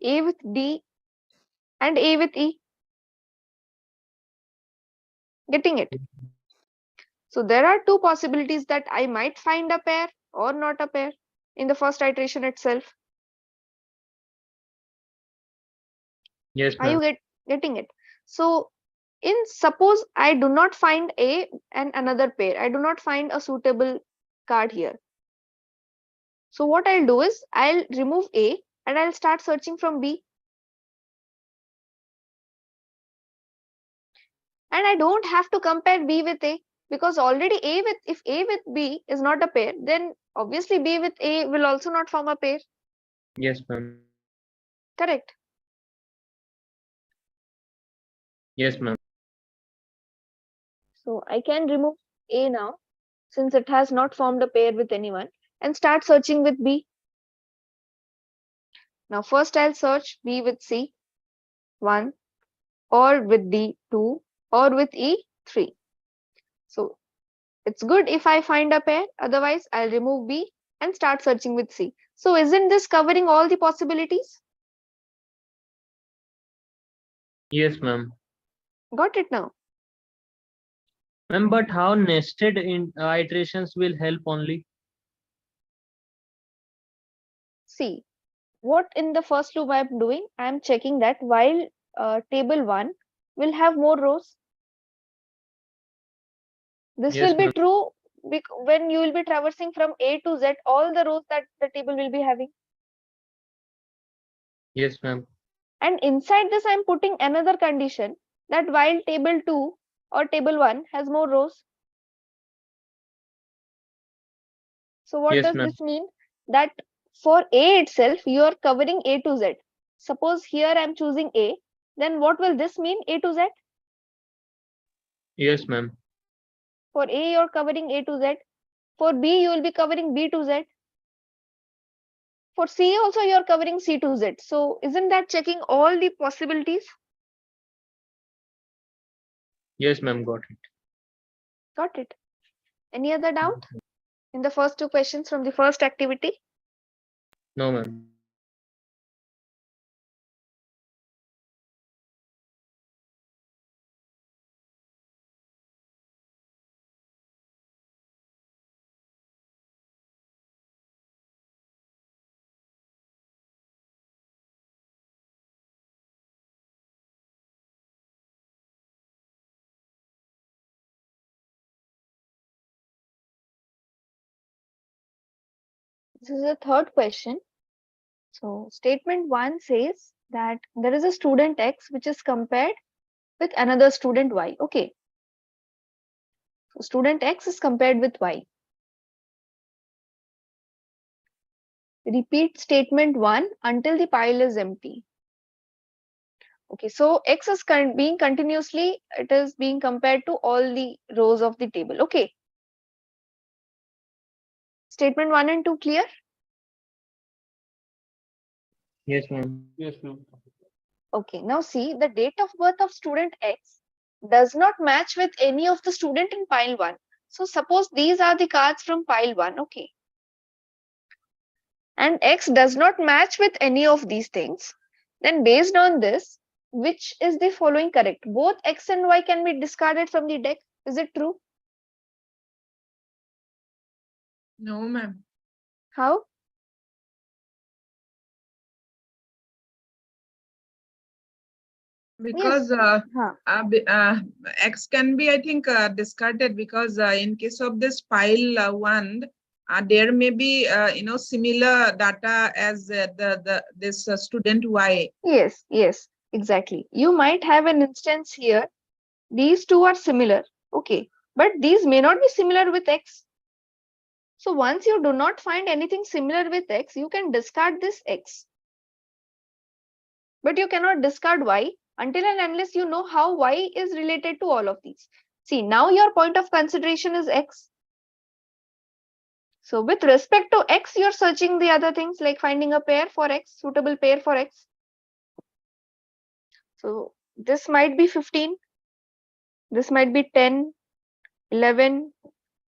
A with D, and A with E. Getting it? So there are two possibilities that I might find a pair or not a pair in the first iteration itself.
Yes,
Are you
ma'am.
getting it? So in suppose I do not find A and another pair, I do not find a suitable card here. So what I'll do is I'll remove A and I'll start searching from B. And I don't have to compare B with A because already if A with B is not a pair, then obviously B with A will also not form a pair.
Yes, ma'am.
Correct.
Yes, ma'am.
So I can remove A now since it has not formed a pair with anyone and start searching with B. Now first I'll search B with C 1 or with D 2 or with E 3. So it's good if I find a pair, otherwise I'll remove B and start searching with C. So isn't this covering all the possibilities?
Yes, ma'am.
Got it now?
Ma'am, but how nested in iterations will help only?
See, what in the first loop I'm doing, I'm checking that while table 1 will have more rows. This
Yes,
will be
ma'am.
true when you will be traversing from A to Z, all the rows that the table will be having.
Yes, ma'am.
And inside this, I'm putting another condition that while table 2 or table 1 has more rows. So what
Yes,
does
ma'am.
this mean? That for A itself, you are covering A to Z. Suppose here I'm choosing A, then what will this mean? A to Z?
Yes, ma'am.
For A, you're covering A to Z. For B, you will be covering B to Z. For C also, you're covering C to Z. So isn't that checking all the possibilities?
Yes, ma'am. Got it.
Got it. Any other doubt in the first two questions from the first activity?
No, ma'am.
This is the third question. So statement 1 says that there is a student X which is compared with another student Y. Okay. So student X is compared with Y. Repeat statement 1 until the pile is empty. Okay, so X is being continuously, it is being compared to all the rows of the table. Okay. Statement 1 and 2 clear?
Yes, ma'am.
Yes, ma'am.
Okay, now see, the date of birth of student X does not match with any of the student in pile 1. So suppose these are the cards from pile 1. Okay. And X does not match with any of these things. Then based on this, which is the following correct? Both X and Y can be discarded from the deck. Is it true?
No, ma'am.
How?
Because
Huh.
X can be, I think, discarded because in case of this pile 1, there may be, similar data as this student Y.
Yes, exactly. You might have an instance here. These two are similar. Okay. But these may not be similar with X. So once you do not find anything similar with X, you can discard this X. But you cannot discard Y until and unless you know how Y is related to all of these. See, now your point of consideration is X. So with respect to X, you're searching the other things like finding a pair for X, suitable pair for X. So this might be 15. This might be 10, 11,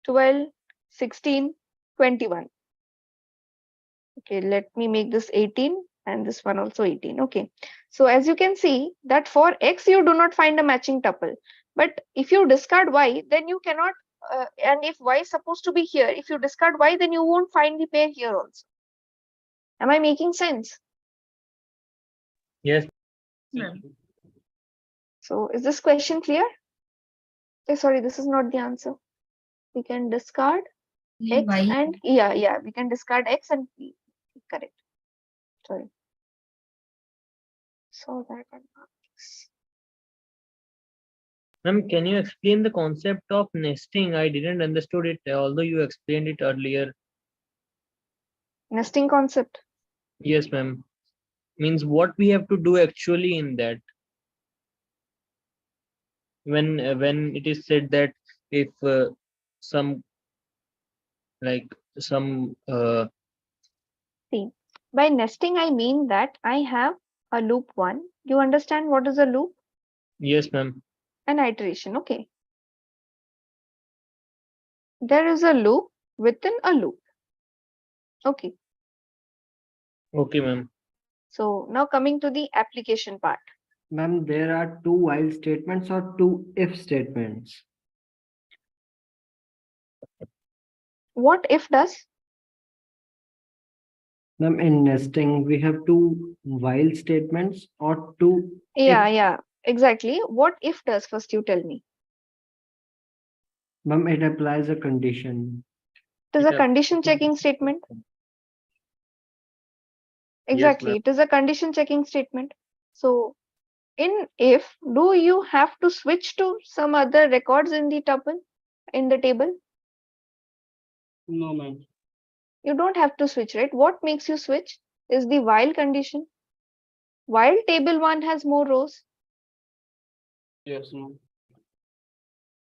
12, 16, 21. Okay, let me make this 18 and this one also 18. Okay, so as you can see that for X, you do not find a matching tuple. But if you discard Y, then you cannot, and if Y is supposed to be here, if you discard Y, then you won't find the pair here also. Am I making sense?
Yes.
Ma'am.
So is this question clear? Sorry, this is not the answer. We can discard X and yeah, we can discard X and P. Correct. Sorry. So that and X.
Ma'am, can you explain the concept of nesting? I didn't understood it, although you explained it earlier.
Nesting concept.
Yes, ma'am. Means what we have to do actually in that. When it is said that if some
See, by nesting, I mean that I have a loop 1. You understand what is a loop?
yes, ma'am.
An iteration. Okay. There is a loop within a loop. Okay.
Okay, ma'am.
So now coming to the application part.
Ma'am, there are two while statements or two if statements.
What if does?
Ma'am, in nesting, we have two while statements or two
Yeah, exactly. What if does? First, you tell me.
Ma'am, it applies a condition.
It is a condition checking statement. Exactly. It is a condition checking statement. So in if, do you have to switch to some other records in the tuple, in the table?
No, ma'am.
You don't have to switch, right? What makes you switch is the while condition. While table 1 has more rows,
Yes, ma'am.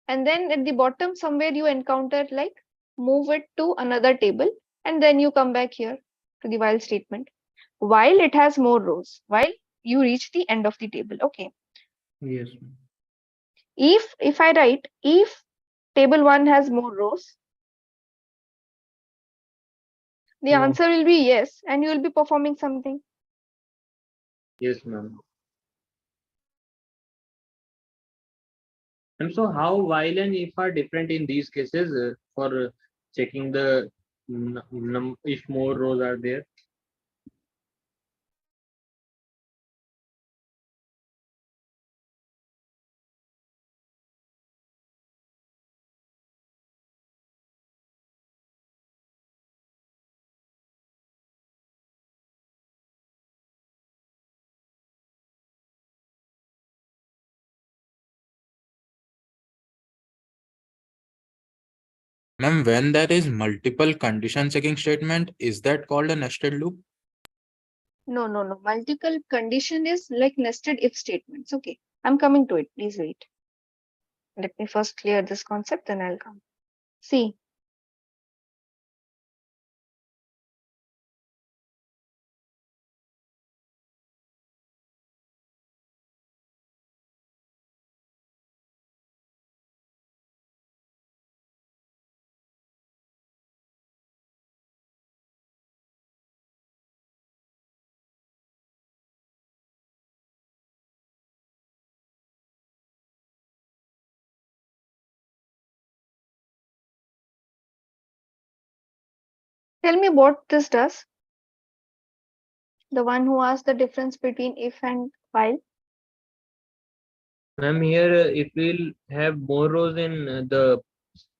and then at the bottom somewhere you encounter like move it to another table, and then you come back here to the while statement. While it has more rows, while you reach the end of the table. Okay.
Yes, ma'am.
If I write if table 1 has more rows, the
No.
answer will be yes, and you will be performing something.
Yes, ma'am. And so how while and if are different in these cases for checking the if more rows are there?
Ma'am, when there is multiple condition checking statement, is that called a nested loop?
No, no, no. Multiple condition is like nested if statements. Okay, I'm coming to it. Please wait. Let me first clear this concept, then I'll come. See, tell me what this does. The one who asked the difference between if and while.
Ma'am, here if we'll have more rows in the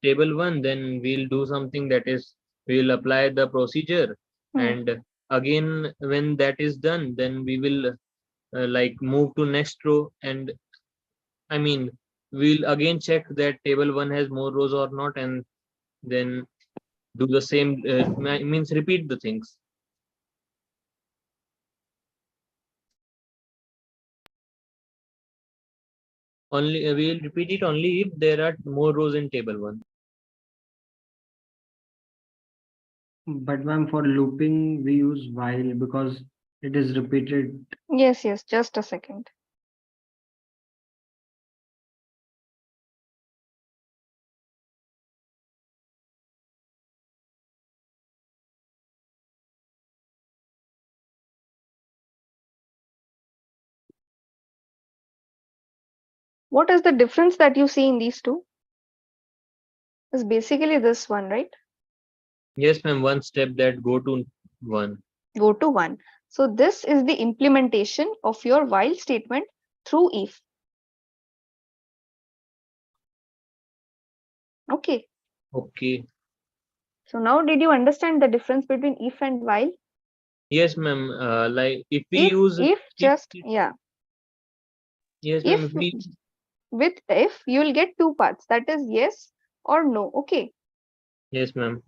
table 1, then we'll do something, that is we'll apply the procedure, and again when that is done, then we will like move to next row, and I mean we'll again check that table 1 has more rows or not, and then do the same, means repeat the things. Only we'll repeat it only if there are more rows in table 1.
But ma'am, for looping, we use while because it is repeated.
Yes, yes, just a second. What is the difference that you see in these two? Is basically this one, right?
Yes, ma'am, one step that go to 1.
Go to 1. So this is the implementation of your while statement through if. Okay.
Okay.
So now did you understand the difference between if and while?
Yes, ma'am. Like if we use
If just, yeah.
Yes, ma'am.
If with if you will get two parts, that is yes or no. Okay.
Yes, ma'am.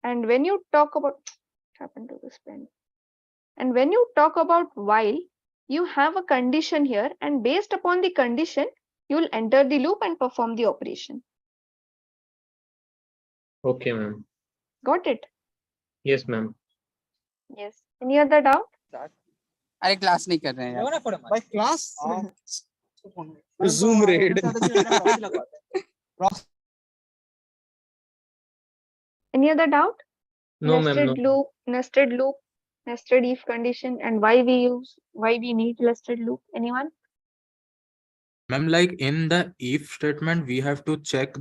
And when you talk about what happened to this pen? And when you talk about while, you have a condition here, and based upon the condition, you will enter the loop and perform the operation.
Okay, ma'am.
Got it?
Yes, ma'am.
Yes. Any other doubt?
अरे class नहीं कर रहे हैं यार भाई class zoom red
Any other doubt?
No, ma'am.
Nested
No.
loop, nested if condition, and why we need nested loop. Anyone?
Ma'am, like in the if statement, we have to check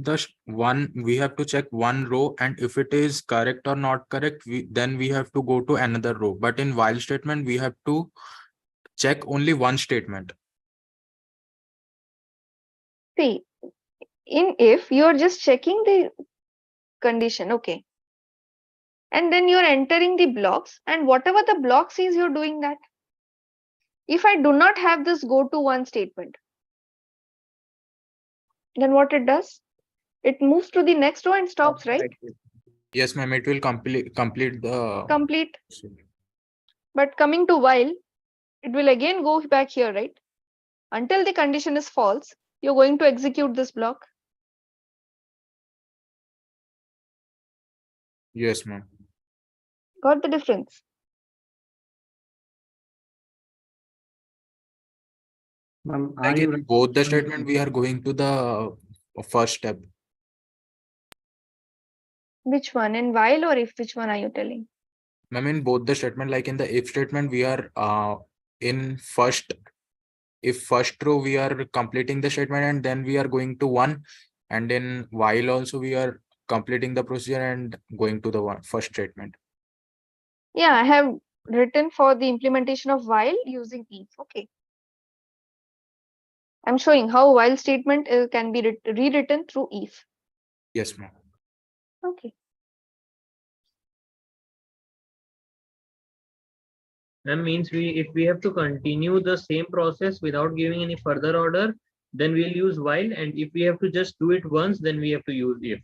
one row, and if it is correct or not correct, then we have to go to another row. But in while statement, we have to check only one statement.
See, in if you're just checking the condition, okay. And then you're entering the blocks, and whatever the block says, you're doing that. If I do not have this go to 1 statement, then what it does? It moves to the next row and stops, right?
Yes, ma'am, it will complete the
Complete. But coming to while, it will again go back here, right? Until the condition is false, you're going to execute this block.
Yes, ma'am.
Got the difference?
Ma'am,
Like
are you
in both the statement, we are going to the first step.
Which one? In while or if? Which one are you telling?
Ma'am, in both the statement, like in the if statement, we are in first row, we are completing the statement, and then we are going to 1. And in while also, we are completing the procedure and going to the first statement.
Yeah, I have written for the implementation of while using if. Okay. I'm showing how while statement can be rewritten through if.
Yes, ma'am.
Okay.
That means if we have to continue the same process without giving any further order, then we'll use while, and if we have to just do it once, then we have to use if.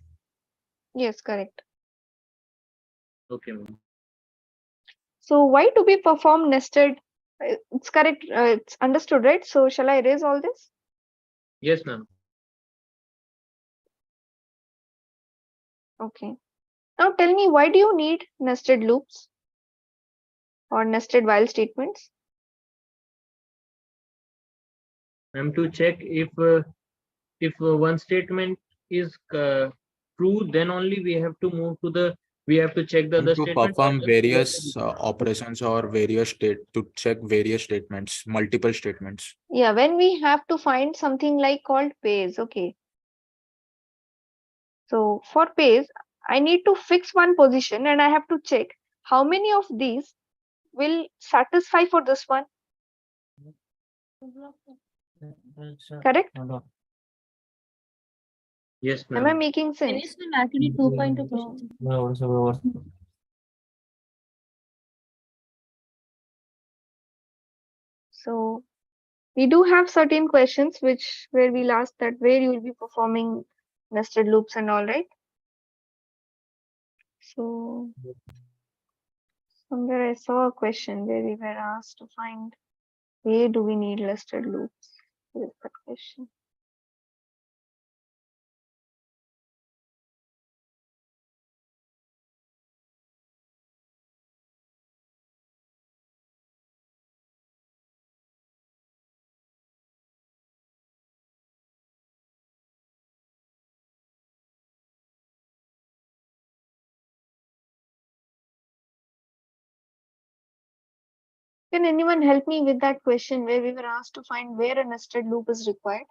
Yes, correct.
Okay, ma'am.
So why to be performed nested? It's correct. It's understood, right? So shall I erase all this?
Yes, ma'am.
Okay. Now tell me, why do you need nested loops or nested while statements?
Ma'am, to check if one statement is true, then only we have to move to the, we have to check the
And
other
to
statement. or
perform
just
various operations or various to check various statements, multiple statements.
Yeah, when we have to find something like called pairs. Okay. So for pairs, I need to fix one position and I have to check how many of these will satisfy for this one. Correct?
Yes,
Am I
ma'am.
making sense?
Yes, ma'am, actually 2.2 question.
So we do have certain questions where we'll ask that where you will be performing nested loops and all, right? So somewhere I saw a question where we were asked to find where do we need nested loops. Where is that question? Can anyone help me with that question where we were asked to find where a nested loop is required?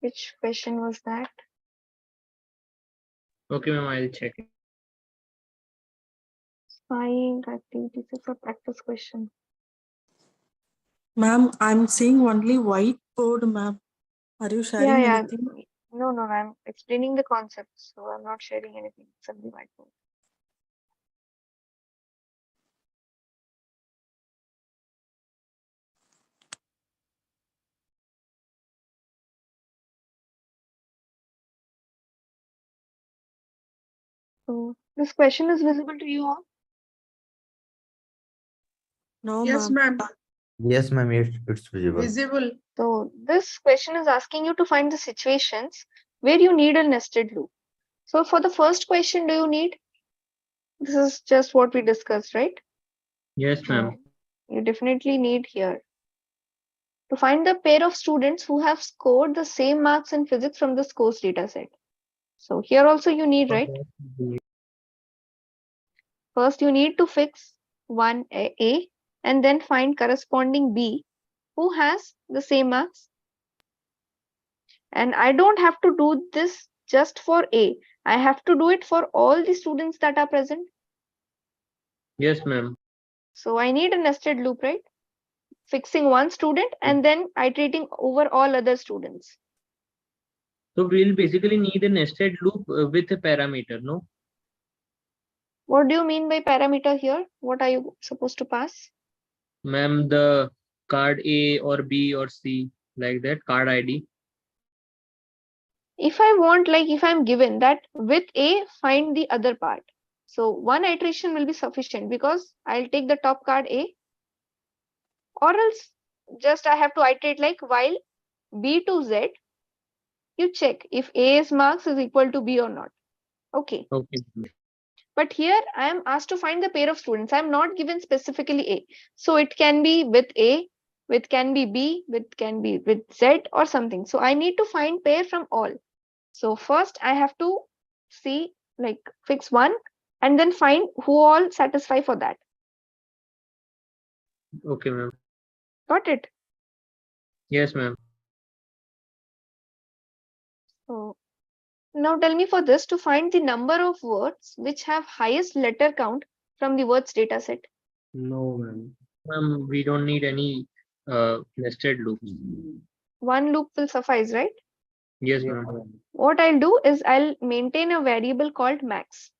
Which question was that?
Okay, ma'am, I'll check it.
Spying activities is a practice question.
Ma'am, I'm seeing only whiteboard, ma'am. Are you sharing
Yeah.
anything?
No, I'm explaining the concept, so I'm not sharing anything except the whiteboard. So this question is visible to you all?
No,
Yes,
ma'am.
ma'am.
Yes, ma'am, it's visible.
Visible.
So this question is asking you to find the situations where you need a nested loop. So for the first question, do you need? This is just what we discussed, right?
Yes, ma'am.
You definitely need here to find the pair of students who have scored the same marks in physics from this course data set. So here also you need, right? First you need to fix one A and then find corresponding B who has the same marks. And I don't have to do this just for A. I have to do it for all the students that are present.
Yes, ma'am.
So I need a nested loop, right? Fixing one student and then iterating over all other students.
So we'll basically need a nested loop with a parameter, no?
What do you mean by parameter here? What are you supposed to pass?
Ma'am, the card A or B or C, like that, card ID.
If I want, like if I'm given that with A, find the other part. So one iteration will be sufficient because I'll take the top card A, or else just I have to iterate like while B to Z, you check if A's marks is equal to B or not. Okay.
Okay.
But here I am asked to find the pair of students. I'm not given specifically A. So it can be with A, with can be B, with can be with Z or something. So I need to find pair from all. So first I have to see, like fix one and then find who all satisfy for that.
Okay, ma'am.
Got it?
Yes, ma'am.
So now tell me for this to find the number of words which have highest letter count from the words data set.
No, ma'am.
Ma'am, we don't need any nested loops.
One loop will suffice, right?
Yes, ma'am.
What I'll do is I'll maintain a variable called max.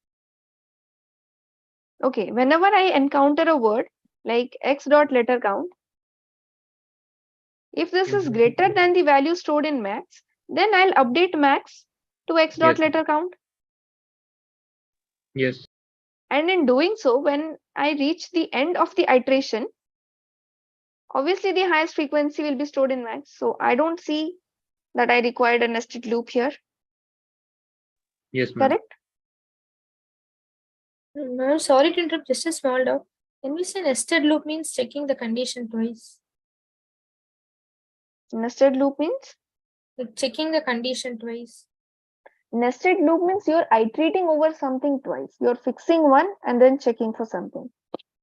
Okay, whenever I encounter a word like x dot letter count, if this is greater than the value stored in max, then I'll update max to x dot
Yes.
letter count.
Yes.
And in doing so, when I reach the end of the iteration, obviously the highest frequency will be stored in max. So I don't see that I required a nested loop here.
Yes, ma'am.
Correct?
Ma'am, sorry to interrupt, just a small doubt. When we say nested loop means checking the condition twice.
Nested loop means?
Like checking the condition twice.
Nested loop means you're iterating over something twice. You're fixing one and then checking for something.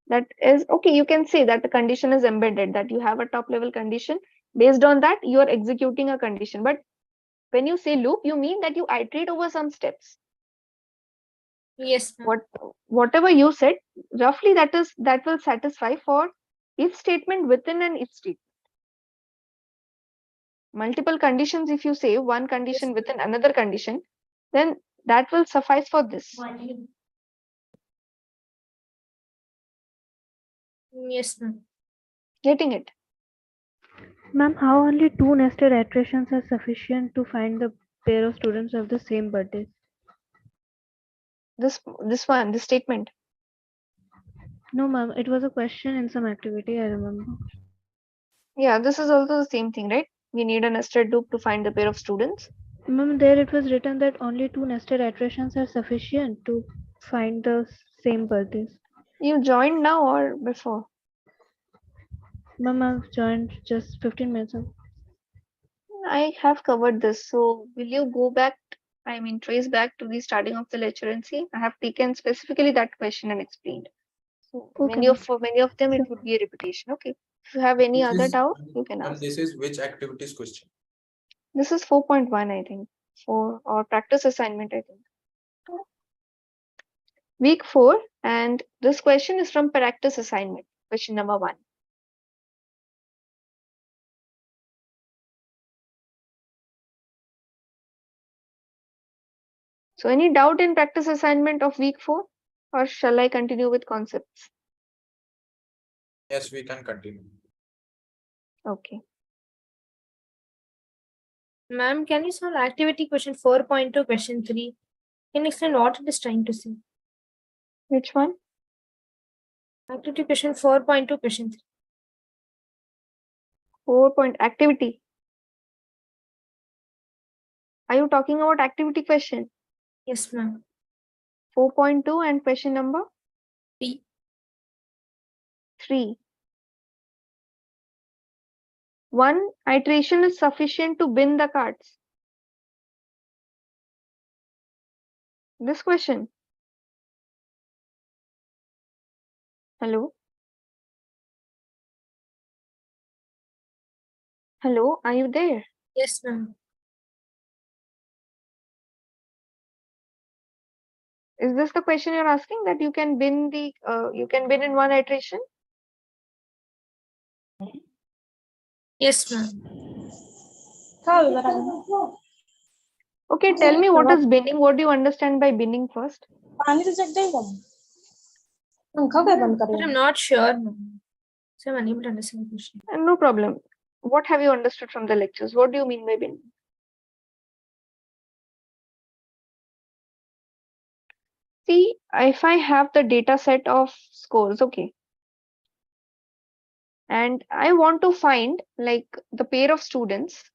That is okay. You can say that the condition is embedded, that you have a top level condition. Based on that, you are executing a condition. But when you say loop, you mean that you iterate over some steps.
Yes, ma'am.
Whatever you said, roughly that will satisfy for if statement within an if statement. Multiple conditions, if you say one condition within another condition, then that will suffice for this.
Yes, ma'am.
Getting it?
Ma'am, how only two nested iterations are sufficient to find the pair of students of the same birthdays?
This statement.
No, ma'am, it was a question in some activity, I remember.
Yeah, this is also the same thing, right? We need a nested loop to find the pair of students.
Ma'am, there it was written that only two nested iterations are sufficient to find the same birthdays.
You joined now or before?
Ma'am, I've joined just 15 minutes ago.
I have covered this. So will you go back, trace back to the starting of the lecture and see? I have taken specifically that question and explained. So
Okay,
for many of them, it would be a repetition. Okay. If you have any other doubt, you can
And
ask.
this is which activities question?
This is 4.1, I think, or practice assignment, I think. Week 4, and this question is from practice assignment, question number 1. So any doubt in practice assignment of week 4, or shall I continue with concepts?
Yes, we can continue.
Okay.
Ma'am, can you solve activity question 4.2, question 3? Can you explain what it is trying to say?
Which one?
Activity question 4.2, question 3.
4 point activity. Are you talking about activity question?
Yes, ma'am.
4.2 and question number? 3. One iteration is sufficient to bin the cards. This question. Hello? Hello, are you there?
Yes, ma'am.
Is this the question you're asking, that you can bin in one iteration?
Yes, ma'am.
Okay, tell me what is binning. What do you understand by binning first?
But I'm not sure, ma'am. So I'm unable to understand the question.
And no problem. What have you understood from the lectures? What do you mean by binning? See, if I have the data set of scores, okay, and I want to find like the pair of students.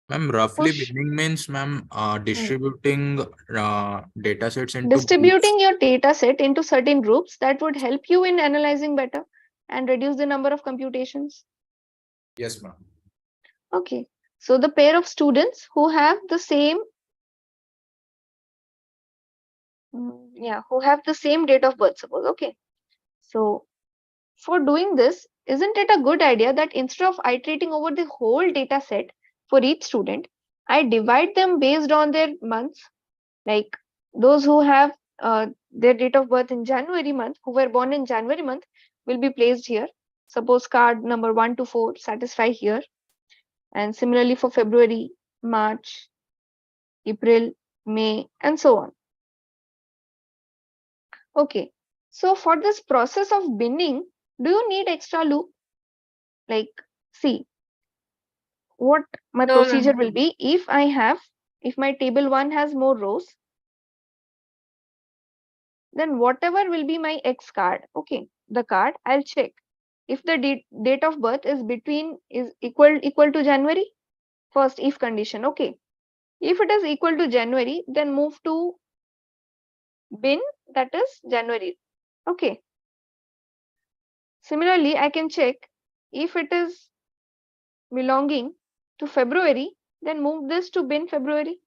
Ma'am, roughly
Push.
binning means, ma'am, distributing data sets into
Distributing your data set into certain groups that would help you in analyzing better and reduce the number of computations.
Yes, ma'am.
Okay, so the pair of students who have the same who have the same date of birth, suppose. Okay, so for doing this, isn't it a good idea that instead of iterating over the whole data set for each student, I divide them based on their months, like those who have their date of birth in January month, who were born in January month, will be placed here. Suppose card number 1 to 4 satisfy here, and similarly for February, March, April, May, and so on. Okay, so for this process of binning, do you need extra loop? Like, see, what my
No, no,
procedure
no.
will be, if my table 1 has more rows, then whatever will be my X card, okay, the card, I'll check if the date of birth is equal to January. First if condition, okay. If it is equal to January, then move to bin, that is January, okay. Similarly, I can check if it is belonging to February, then move this to bin February.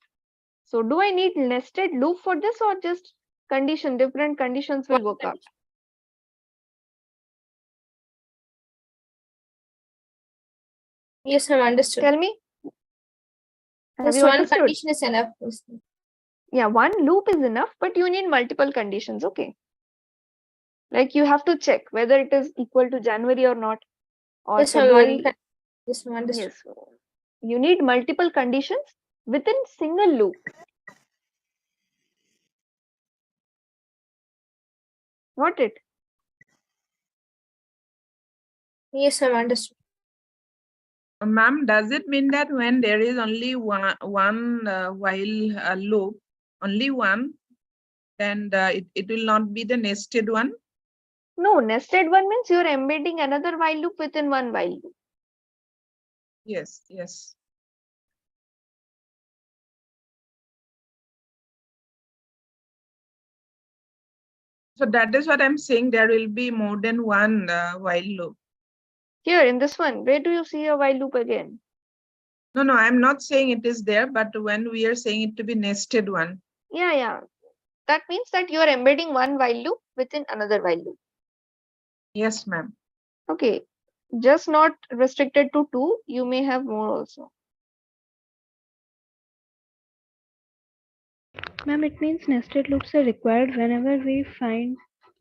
So do I need nested loop for this, or just different conditions will work out?
Yes, I've understood.
Tell me. Have
Just
you
one
understood?
condition is enough.
Yeah, one loop is enough, but you need multiple conditions, okay. Like you have to check whether it is equal to January or not, or
Yes,
February.
Yes, I've understood.
Yes, you need multiple conditions within single loop. Got it?
Yes, I've understood.
Ma'am, does it mean that when there is only one while loop, only one, then it will not be the nested one?
No, nested one means you're embedding another while loop within one while loop.
Yes, yes. So that is what I'm saying. There will be more than one while loop.
Here in this one, where do you see a while loop again?
No, no, I'm not saying it is there, but when we are saying it to be nested one.
Yeah. That means that you are embedding one while loop within another while loop.
Yes, ma'am.
Okay, just not restricted to 2, you may have more also.
Ma'am, it means nested loops are required whenever we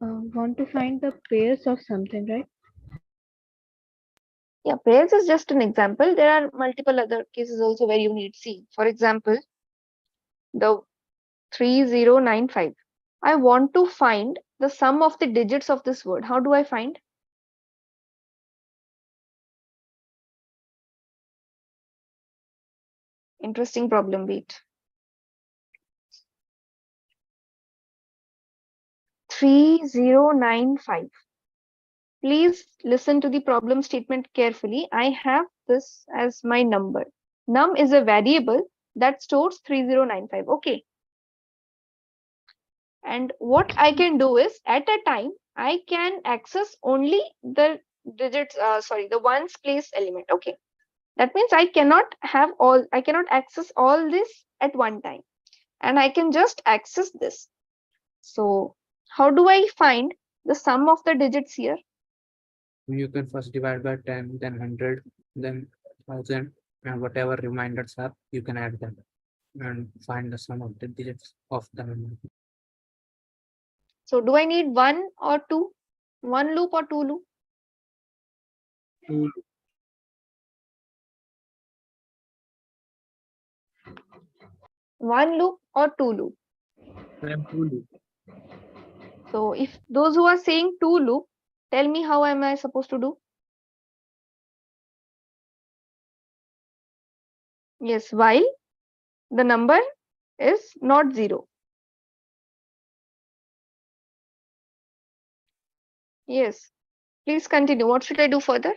want to find the pairs of something, right?
Yeah, pairs is just an example. There are multiple other cases also where you need C. For example, the 3095. I want to find the sum of the digits of this word. How do I find? Interesting problem, wait. 3095. Please listen to the problem statement carefully. I have this as my number. Num is a variable that stores 3095. Okay. And what I can do is at a time, I can access only the digits, the ones place element. Okay. That means I cannot access all this at one time. And I can just access this. So how do I find the sum of the digits here?
You can first divide by 10, then 100, then 1000, and whatever reminders are, you can add them and find the sum of the digits of the number.
So do I need one or two? One loop or two loop?
Two.
One loop or two loop?
Ma'am, two loop.
So if those who are saying two loop, tell me how am I supposed to do? Yes, while the number is not 0. Yes, please continue. What should I do further?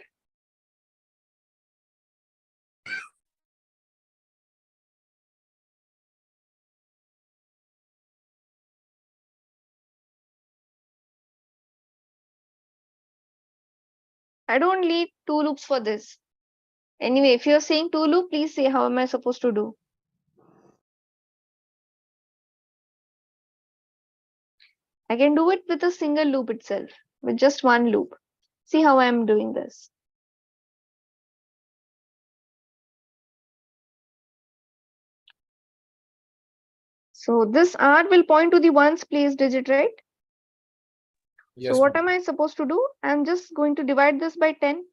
I don't need two loops for this. Anyway, if you're saying two loop, please say how am I supposed to do? I can do it with a single loop itself, with just one loop. See how I'm doing this. So this R will point to the ones place digit, right?
Yes,
So what
ma'am.
am I supposed to do? I'm just going to divide this by 10.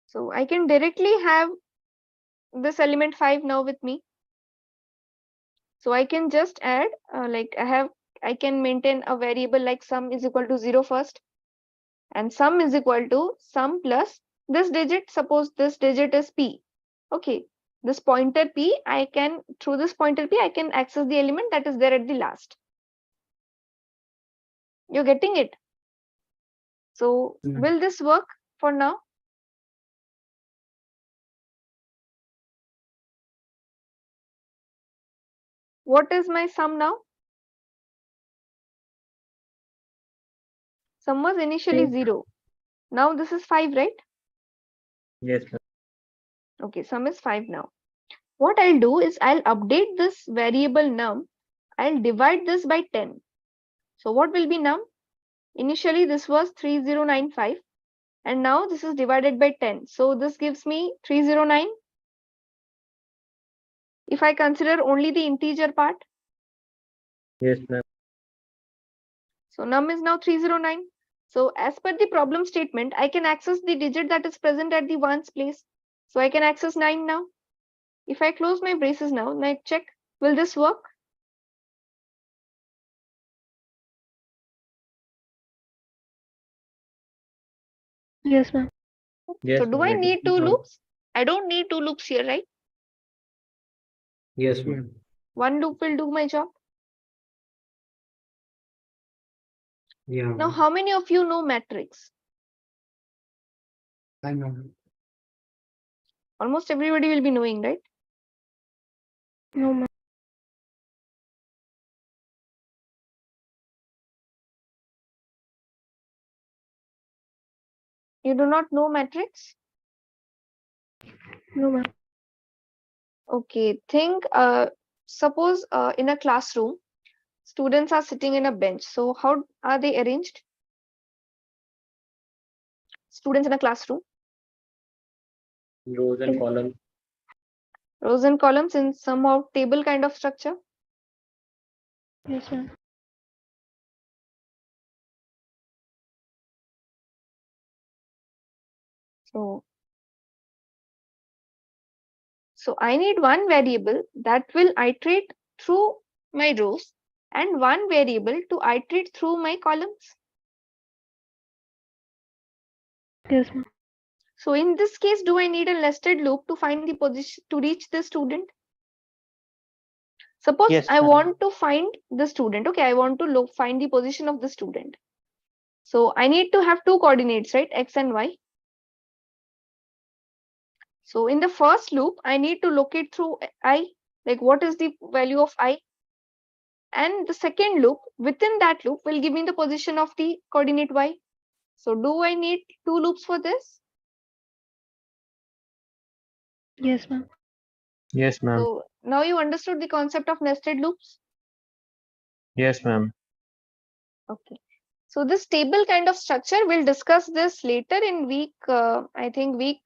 So I can directly have this element 5 now with me. So I can just add, I can maintain a variable like sum is equal to 0 first. and sum is equal to sum plus this digit. Suppose this digit is p. Okay, this pointer p, I can, through this pointer p, I can access the element that is there at the last. You're getting it? So will this work for now? What is my sum now? Sum was initially 0. Now this is 5, right?
Yes, ma'am.
Okay, sum is 5 now. What I'll do is I'll update this variable num. I'll divide this by 10. So what will be num? Initially this was 3095 and now this is divided by 10. So this gives me 309. If I consider only the integer part,
Yes, ma'am.
so num is now 309. So as per the problem statement, I can access the digit that is present at the ones place. So I can access 9 now. If I close my braces now and I check, will this work?
Yes, ma'am.
Yes,
So do
ma'am.
I
It
need
is
2
on.
loops? I don't need 2 loops here, right?
Yes, ma'am.
One loop will do my job.
Yeah.
Now, how many of you know matrix?
I know.
Almost everybody will be knowing, right?
No, ma'am.
You do not know matrix?
No, ma'am.
Okay, think, suppose in a classroom, students are sitting in a bench. So how are they arranged? Students in a classroom,
Rows and columns.
rows and columns in somehow table kind of structure.
Yes, ma'am.
So I need one variable that will iterate through my rows and one variable to iterate through my columns.
Yes, ma'am.
So in this case, do I need a nested loop to find the position to reach the student? Suppose
Yes,
I
ma'am.
want to find the student. Okay, I want to find the position of the student. So I need to have two coordinates, right? X and Y. So in the first loop, I need to locate through I, like what is the value of I? And the second loop, within that loop, will give me the position of the coordinate Y. So do I need two loops for this?
Yes, ma'am.
Yes, ma'am.
So now you understood the concept of nested loops?
Yes, ma'am.
Okay. So this table kind of structure, we'll discuss this later in week, I think week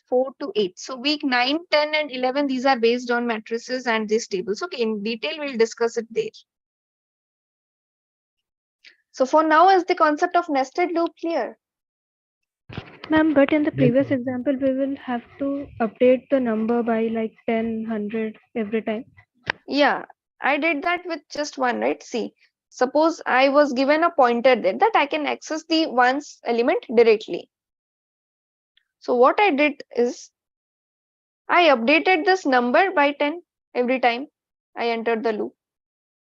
4 to 8. So week 9, 10 and 11, these are based on matrices and these tables. Okay, in detail, we'll discuss it there. So for now, is the concept of nested loop clear?
Ma'am, but in the previous example, we will have to update the number by like 10, 100 every time.
Yeah, I did that with just one, right? See, suppose I was given a pointer there that I can access the ones element directly. So what I did is I updated this number by 10 every time I entered the loop.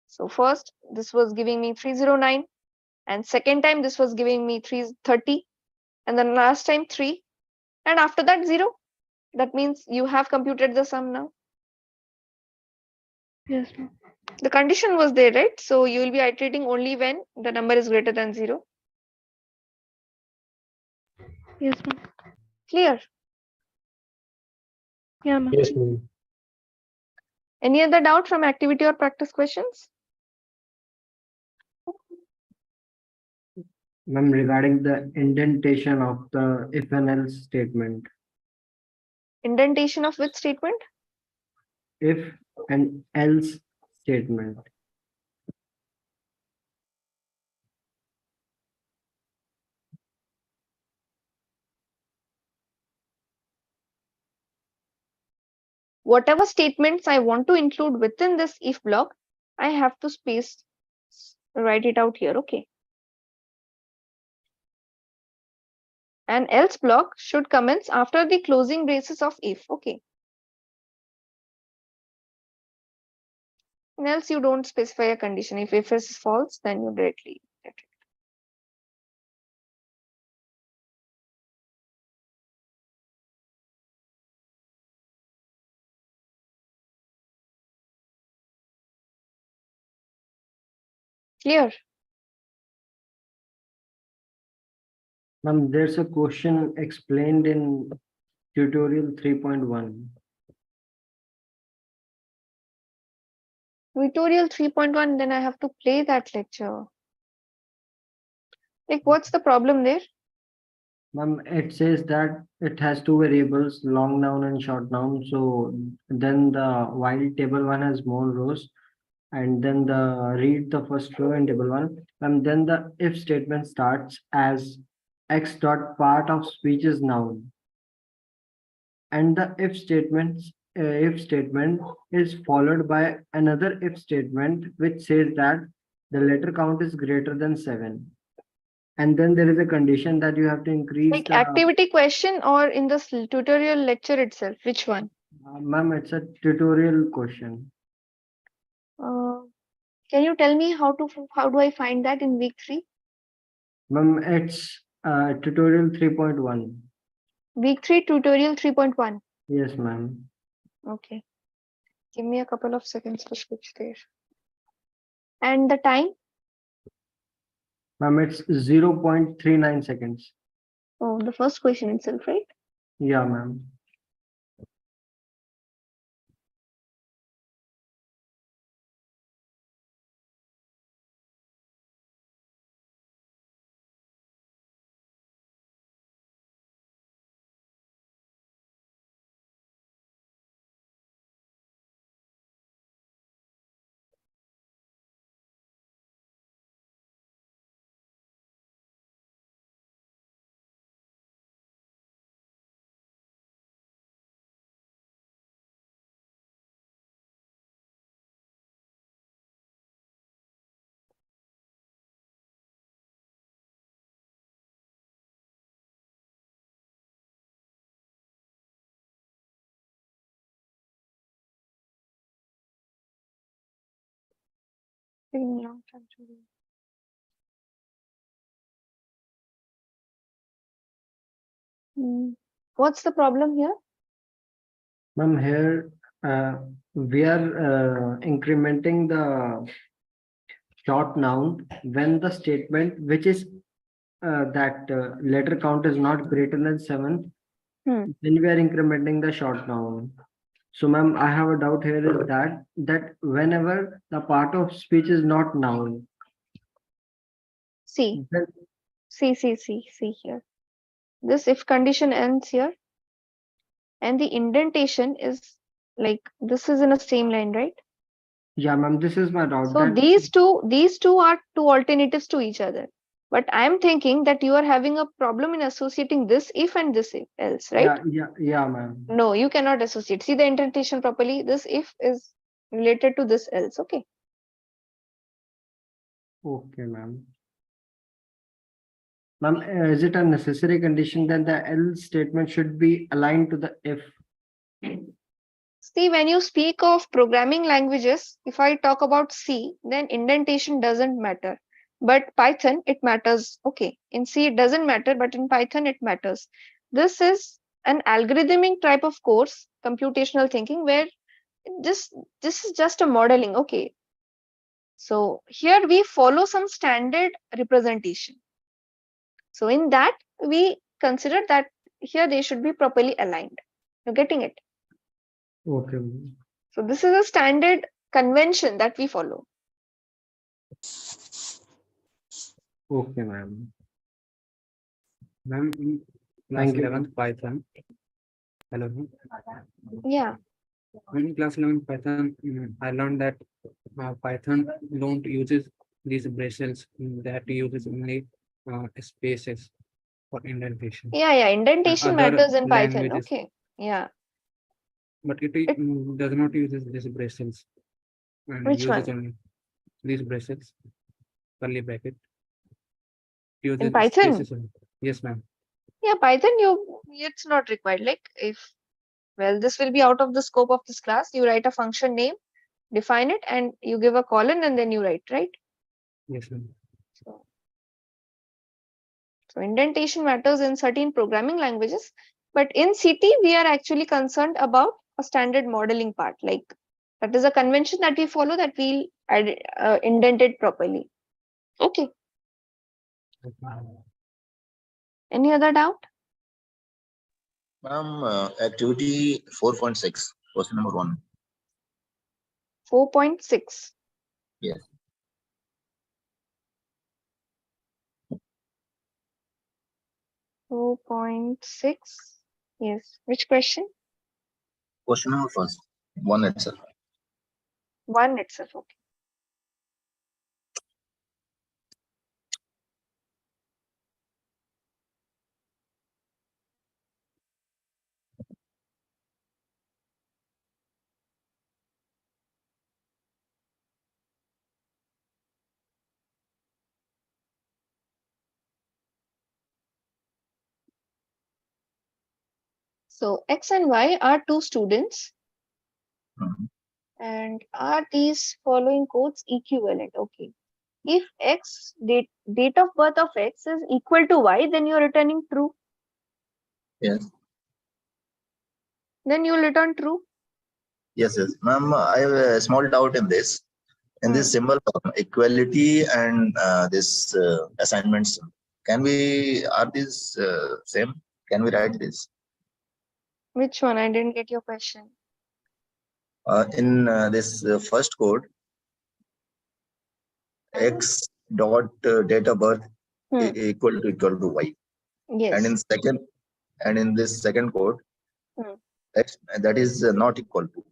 So first, this was giving me 309, and second time this was giving me 330, and then last time 3, and after that 0. That means you have computed the sum now.
Yes, ma'am.
The condition was there, right? So you will be iterating only when the number is greater than 0.
Yes, ma'am.
Clear?
Yeah, ma'am.
Yes, ma'am.
Any other doubt from activity or practice questions?
Ma'am, regarding the indentation of the if and else statement,
Indentation of which statement?
if and else statement.
Whatever statements I want to include within this if block, I have to write it out here. Okay. and else block should commence after the closing braces of if. Okay. And else you don't specify a condition. If is false, then you directly get it. Clear?
Ma'am, there's a question explained in tutorial 3.1.
Tutorial 3.1, then I have to play that lecture. Like, what's the problem there?
Ma'am, it says that it has two variables, long noun and short noun. So then the while table one has more rows, and then the read the first row in table one, and then the if statement starts as x dot part of speech is noun, and the if statement is followed by another if statement which says that the letter count is greater than 7. And then there is a condition that you have to increase
Like
the
activity question or in this tutorial lecture itself? Which one?
ma'am, it's a tutorial question.
Can you tell me how do I find that in week 3?
Ma'am, it's tutorial 3.1.
Week 3 tutorial 3.1.
Yes, ma'am.
Okay. Give me a couple of seconds to switch there. And the time?
Ma'am, it's 0.39 seconds.
Oh, the first question itself, right?
Yeah, ma'am.
Taking a long time to do. What's the problem here?
Ma'am, here we are incrementing the short noun when the statement which is that letter count is not greater than 7, then we are incrementing the short noun. So ma'am, I have a doubt here is that whenever the part of speech is not noun,
See,
then
see here. This if condition ends here, and the indentation is like this is in a same line, right?
yeah, ma'am, this is my doubt
So
that
these two are two alternatives to each other. But I'm thinking that you are having a problem in associating this if and this if else, right?
yeah, ma'am.
No, you cannot associate. See the indentation properly. This if is related to this else. Okay.
Okay, ma'am. Ma'am, is it a necessary condition that the else statement should be aligned to the if?
See, when you speak of programming languages, if I talk about C, then indentation doesn't matter. But Python, it matters. Okay. In C, it doesn't matter, but in Python, it matters. This is an algorithmic type of course, computational thinking, where this is just a modeling. Okay. So here we follow some standard representation. So in that, we consider that here they should be properly aligned. You're getting it?
Okay.
So this is a standard convention that we follow.
Okay, ma'am. Ma'am, in class
Thank you.
11th Python. Hello.
Yeah.
In class 11 Python, I learned that Python don't uses these braces, that uses only spaces for indentation.
Yeah. Indentation
Other
matters in Python.
languages,
Okay. Yeah.
but it does not use these braces and
Which
uses
one?
only these braces, curly bracket.
In
Uses
Python?
spaces only. Yes, ma'am.
Yeah, Python, it's not required. Like if, well, this will be out of the scope of this class. You write a function name, define it, and you give a colon, and then you write, right?
Yes, ma'am.
So indentation matters in certain programming languages, but in CT, we are actually concerned about a standard modeling part. Like that is a convention that we follow, that we'll indent it properly. Okay. Any other doubt?
Ma'am, activity 4.6, question number 1.
4.6.
Yes.
Four 4.6. Yes. Which question?
Question number first, 1 itself.
1 itself. Okay. So X and Y are two students. And are these following codes equivalent? Okay. If X date of birth of X is equal to Y, then you're returning true.
Yes.
Then you'll return true.
Yes, yes. Ma'am, I have a small doubt in this. In this symbol, equality and this assignments, are these same? Can we write this?
Which one? I didn't get your question.
In this first code, X dot date of birth equal to Y.
Yes.
And in this second code, X that is not equal to.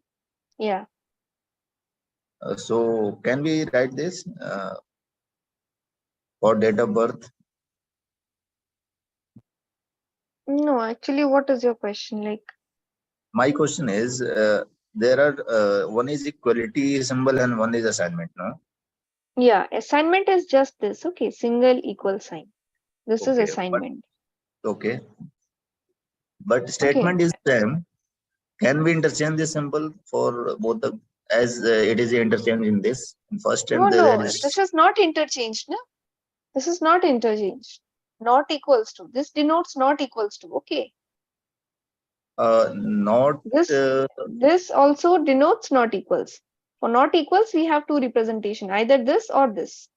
Yeah.
So can we write this for date of birth?
No, actually, what is your question? Like,
my question is, there are one is equality symbol and one is assignment, no?
Yeah, assignment is just this. Okay, single equal sign. This is assignment.
Okay. But statement is same. Can we interchange this symbol for both the, as it is interchange in this first and
No, this is not interchanged. No, this is not interchanged. Not equals to. This denotes not equals to. Okay.
Not
this also denotes not equals. For not equals, we have two representation, either this or this.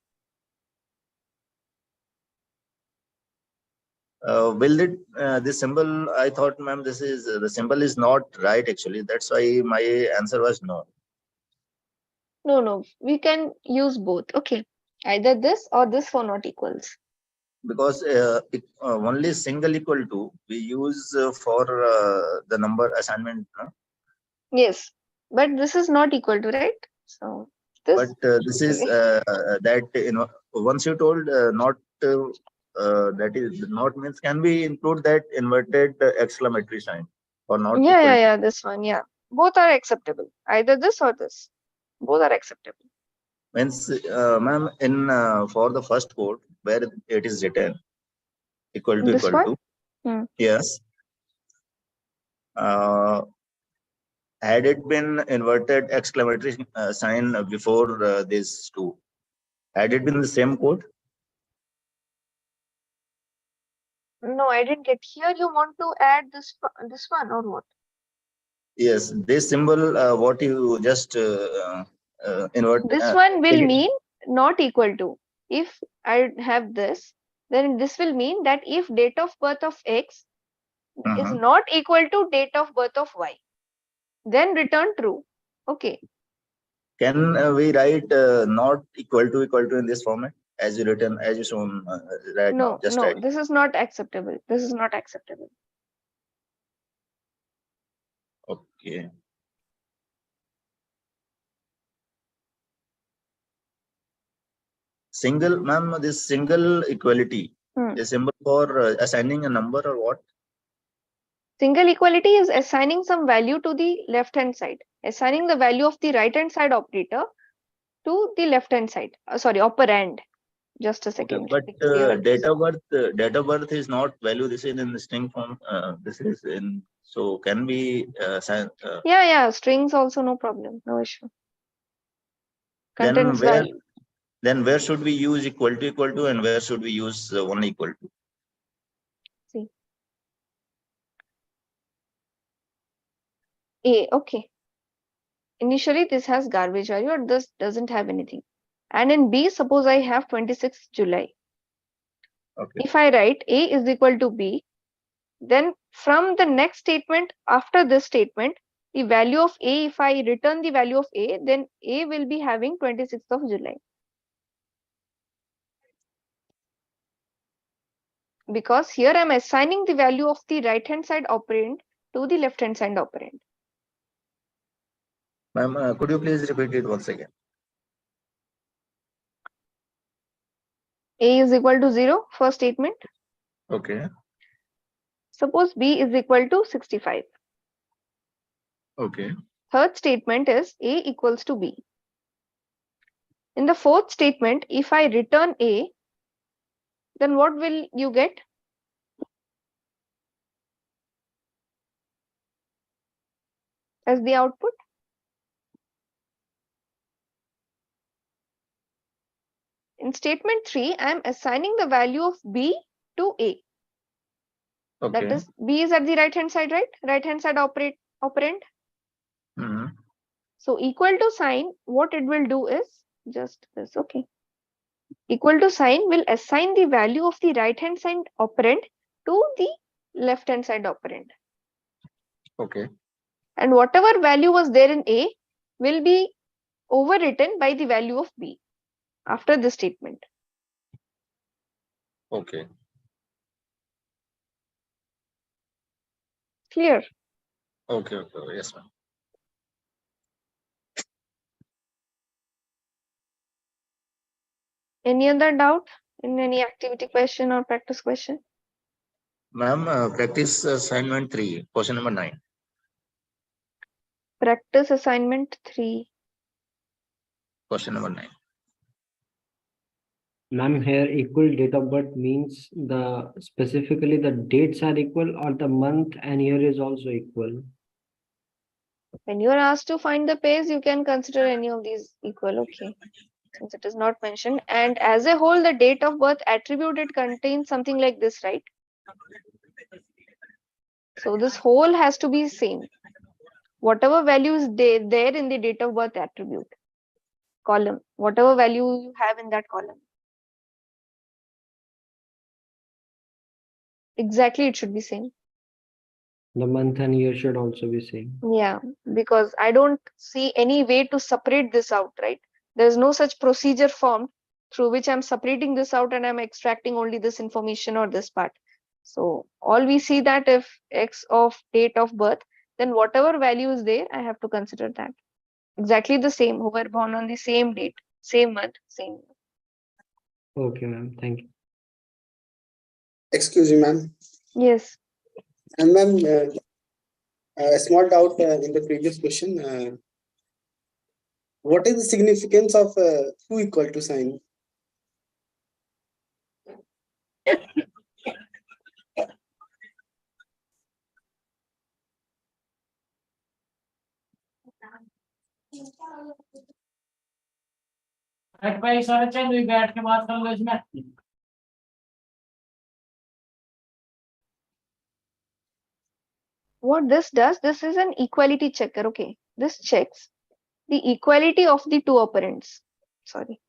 Will it this symbol? I thought, ma'am, this is the symbol is not right actually. That's why my answer was no.
No, we can use both. Okay, either this or this for not equals.
Because only single equal to we use for the number assignment.
Yes, but this is not equal to, right? So this.
But this is that once you told not that is not means, can we include that inverted exclamatory sign or not?
Yeah. This one, yeah. Both are acceptable. Either this or this. Both are acceptable.
Means, ma'am, in for the first code where it is written equal to
this
equal to, yes. Had it been inverted exclamatory sign before this two, had it been the same code?
No, I didn't get. Here you want to add this one or what?
Yes, this symbol, what you just invert.
This one will mean not equal to. If I have this, then this will mean that if date of birth of X is not equal to date of birth of Y, then return true. Okay.
Can we write not equal to in this format as you written, as you shown right now?
No, this is not acceptable. This is not acceptable.
Okay. Single, ma'am, this single equality is symbol for assigning a number or what?
Single equality is assigning some value to the left hand side, assigning the value of the right hand side operator to the left hand side, sorry, operand. Just a
Okay,
second.
but
let me clear
date of birth is not value. This is in the string form. This is in. So can we
Yeah, strings also no problem, no issue. Contains value.
then where should we use equal to, and where should we use only equal to?
See. A, okay. Initially, this has garbage value, or this doesn't have anything. And in B, suppose I have 26th July.
Okay.
If I write A is equal to B, then from the next statement after this statement, the value of A, if I return the value of A, then A will be having 26th of July. Because here I'm assigning the value of the right hand side operand to the left hand side operand.
Ma'am, could you please repeat it once again?
A is equal to 0, first statement.
Okay.
Suppose B is equal to 65.
Okay.
Third statement is A equals to B. In the fourth statement, if I return A, then what will you get? As the output? In statement 3, I am assigning the value of B to A.
Okay.
That is, B is at the right hand side, right? Right hand side operand. So equal to sign, what it will do is just this, okay. Equal to sign will assign the value of the right hand side operand to the left hand side operand.
Okay.
And whatever value was there in A will be overwritten by the value of B after this statement.
Okay.
Clear?
Okay. Yes, ma'am.
Any other doubt in any activity question or practice question?
Ma'am, practice assignment 3, question number 9.
Practice assignment 3.
Question number 9.
Ma'am, here equal date of birth means the specifically the dates are equal or the month and year is also equal.
When you are asked to find the pairs, you can consider any of these equal, okay, since it is not mentioned. And as a whole, the date of birth attribute, it contains something like this, right? So this whole has to be same. Whatever value is there in the date of birth attribute column, whatever value you have in that column, exactly it should be same.
The month and year should also be same.
Yeah, because I don't see any way to separate this out, right? There's no such procedure formed through which I'm separating this out and I'm extracting only this information or this part. So all we see that if X of date of birth, then whatever value is there, I have to consider that. Exactly the same, who were born on the same date, same month, same year.
Okay, ma'am. Thank you.
Excuse me, ma'am.
Yes.
And ma'am, a small doubt in the previous question. What is the significance of two equal to sign?
What this does, this is an equality checker, okay. This checks the equality of the two operands. Sorry.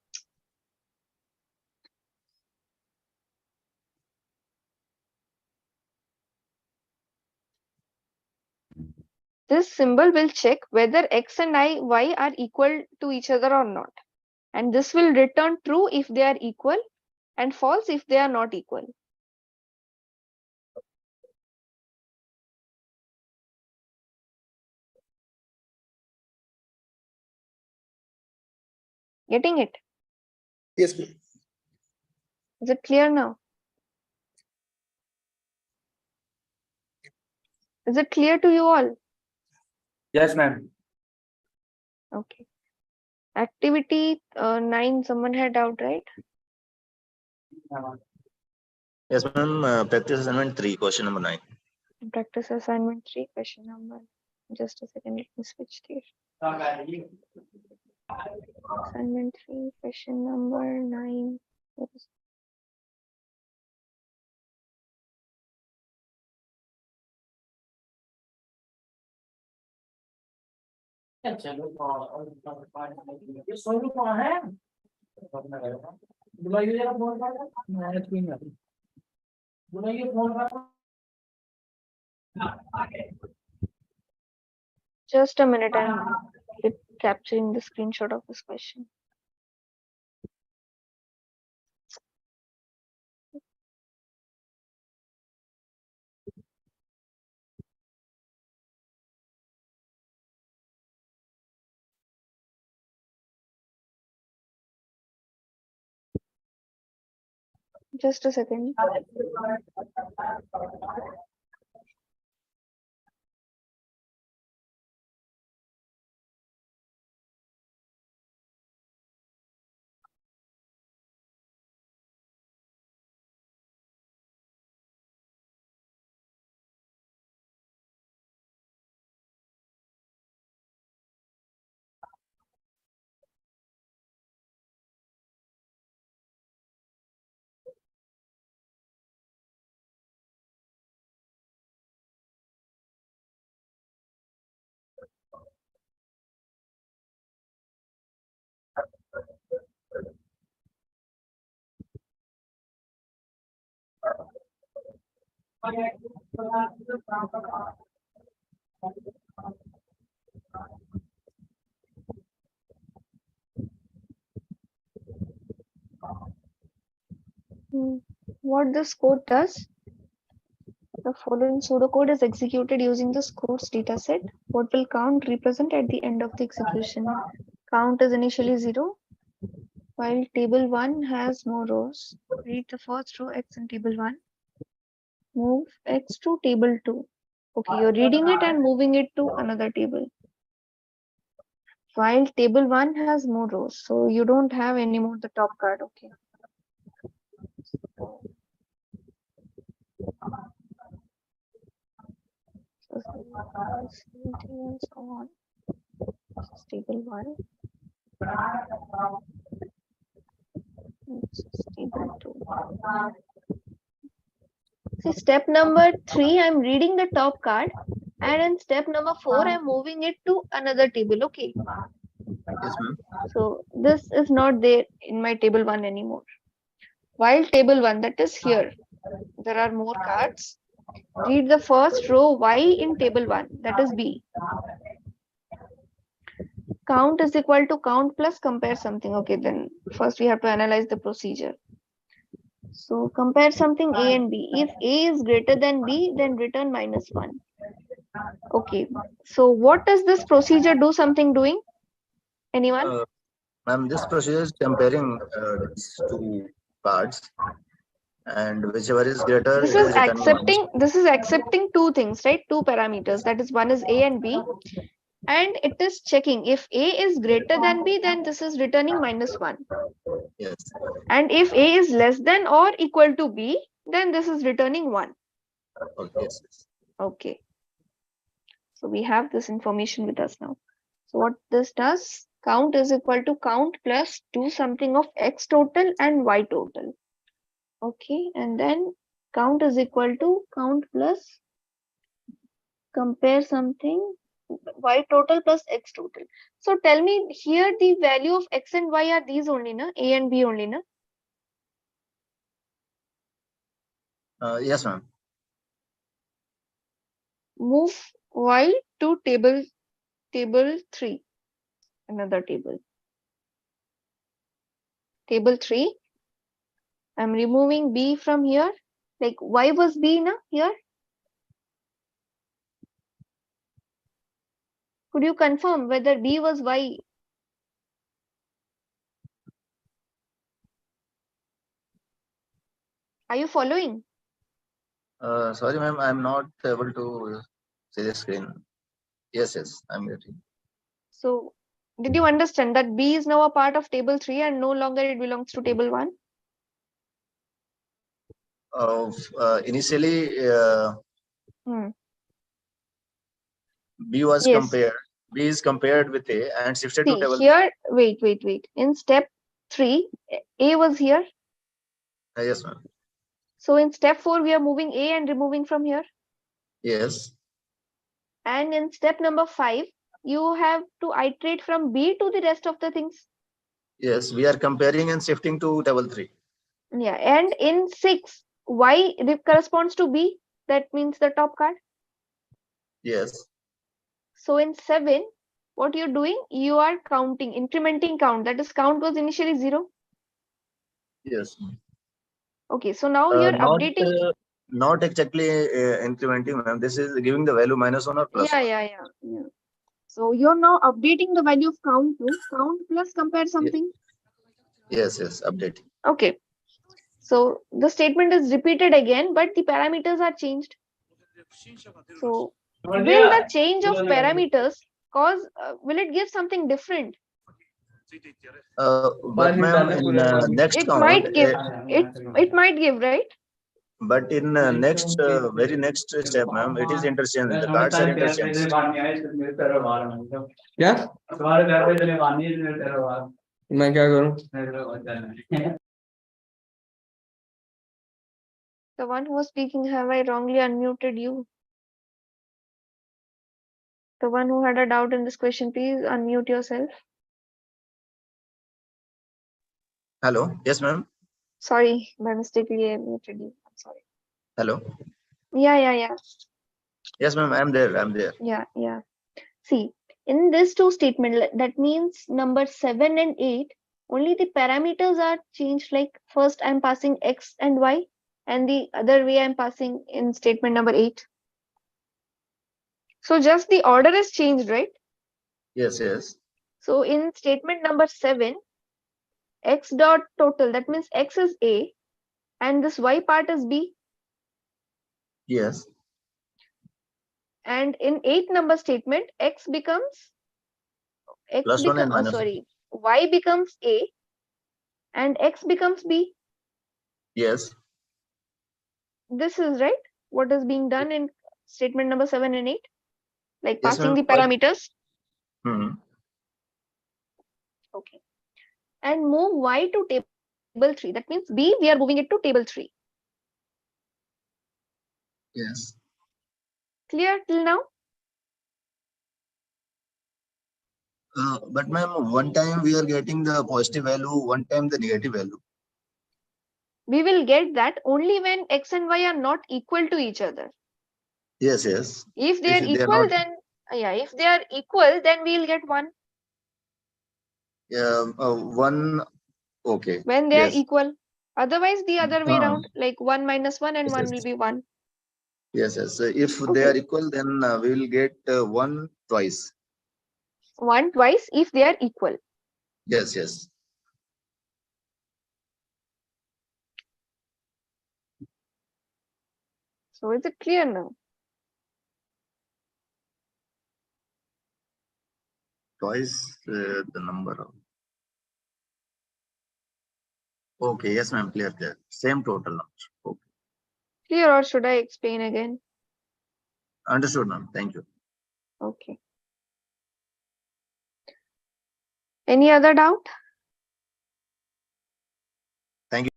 This symbol will check whether X and Y are equal to each other or not. And this will return true if they are equal and false if they are not equal. Getting it?
Yes, ma'am.
Is it clear now? Is it clear to you all?
Yes, ma'am.
Okay. Activity 9, someone had doubt, right?
Yes, ma'am. Practice assignment 3, question number 9.
Practice assignment 3, question number. Just a second, let me switch there. Assignment 3, question number 9. Where is Just a minute, I'm capturing the screenshot of this question. Just a second. What this code does, the following pseudocode is executed using this code's dataset. What will count represent at the end of the execution? Count is initially 0, while table 1 has more rows. Read the first row X in table 1. Move X to table 2. Okay, you're reading it and moving it to another table. While table 1 has more rows, so you don't have anymore the top card. Okay. So and so on. This is table 1. This is table 2. See, step number 3, I'm reading the top card, and in step number 4, I'm moving it to another table. Okay.
Yes, ma'am.
So this is not there in my table 1 anymore. While table 1, that is here, there are more cards. Read the first row Y in table 1, that is B. Count is equal to count plus compare something. Okay, then first we have to analyze the procedure. So compare something A and B. If A is greater than B, then return -1. Okay, so what does this procedure do something doing? Anyone?
Ma'am, this procedure is comparing these two cards, and whichever is greater,
This
it
is
is returning
accepting two things, right? Two parameters. That is, one is A and B. And it is checking if A is greater than B, then this is returning -1.
Yes.
And if A is less than or equal to B, then this is returning 1.
Okay. Yes.
Okay. So we have this information with us now. So what this does, count is equal to count plus do something of X total and Y total. Okay. And then count is equal to count plus compare something Y total plus X total. So tell me here the value of X and Y are these only, na? A and B only, na?
Yes, ma'am.
Move Y to table 3, another table. Table 3. I'm removing B from here. Like Y was B, na? Here. Could you confirm whether B was Y? Are you following?
Sorry, ma'am, I'm not able to see the screen. Yes, I'm getting.
So did you understand that B is now a part of table 3 and no longer it belongs to table 1?
Initially, B was
Yes.
compared. B is compared with A and shifted to
See
table.
here, wait. In step 3, A was here.
Yes, ma'am.
So in step 4, we are moving A and removing from here.
Yes.
And in step number 5, you have to iterate from B to the rest of the things.
Yes, we are comparing and shifting to table 3.
Yeah, and in 6, Y corresponds to B. That means the top card.
Yes.
So in 7, what you're doing, you are counting, incrementing count. That is, count was initially 0.
Yes.
Okay, so now you're
Not
updating.
not exactly incrementing, ma'am. This is giving the value -1 or +1.
Yeah. So you're now updating the value of count to count plus compare something.
Yes, updating.
Okay. So the statement is repeated again, but the parameters are changed. So will the change of parameters cause, will it give something different?
But ma'am, in next
It
count,
might give, it might give, right?
but in next very next step, ma'am, it is interchanged. The cards are interchanged.
क्या मैं क्या करूं
The one who was speaking, have I wrongly unmuted you? The one who had a doubt in this question, please unmute yourself.
Hello. Yes, ma'am.
Sorry, by mistakenly I muted you. I'm sorry.
Hello.
Yeah.
Yes, ma'am. I'm there.
Yeah. See, in this two statement, that means number 7 and 8, only the parameters are changed. Like first I'm passing X and Y, and the other way I'm passing in statement number 8. So just the order is changed, right?
Yes.
So in statement number 7, X dot total, that means X is A and this Y part is B.
Yes.
And in 8 number statement, X becomes
+1 and -1.
Y becomes A and X becomes B.
Yes.
This is right. What is being done in statement number 7 and 8? Like
Yes,
passing
ma'am.
the parameters. Okay. And move Y to table 3. That means B, we are moving it to table 3.
Yes.
Clear till now?
But ma'am, one time we are getting the positive value, one time the negative value.
We will get that only when X and Y are not equal to each other.
Yes.
If they are
If they are
equal,
not,
then if they are equal, then we'll get 1.
one. Okay.
When they are
Yes.
equal. Otherwise, the other way around, like 1 minus 1 and
Yes,
1 will be 1.
Yes. So if they are equal, then we will get 1 twice.
1 twice if they are equal.
Yes.
So is it clear now?
Twice the number of. Okay. Yes, ma'am. Clear. Same total number. Okay.
Clear, or should I explain again?
Understood, ma'am. Thank you.
Okay. Any other doubt?
Thank you.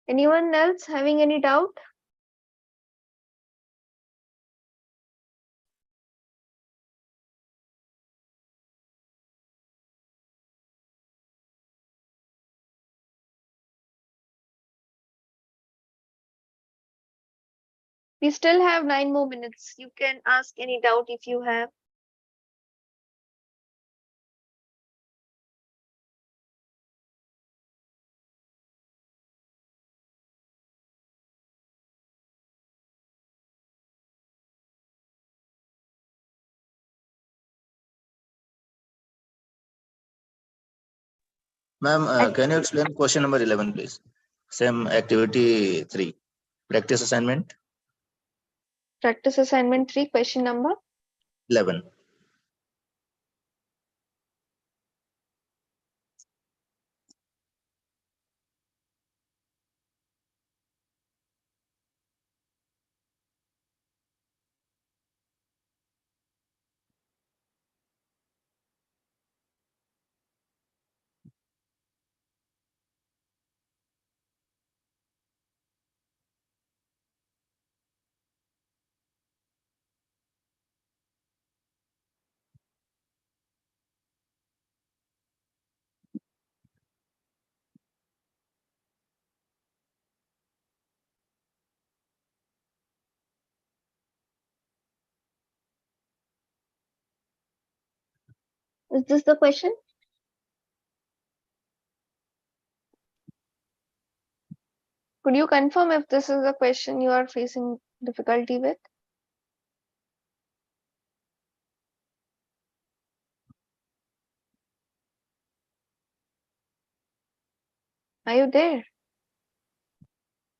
Anyone else having any doubt? We still have 9 more minutes. You can ask any doubt if you have.
Ma'am, can you explain question number 11, please? Same activity 3, practice assignment.
Practice assignment 3, question number
11.
Is this the question? Could you confirm if this is the question you are facing difficulty with? Are you there?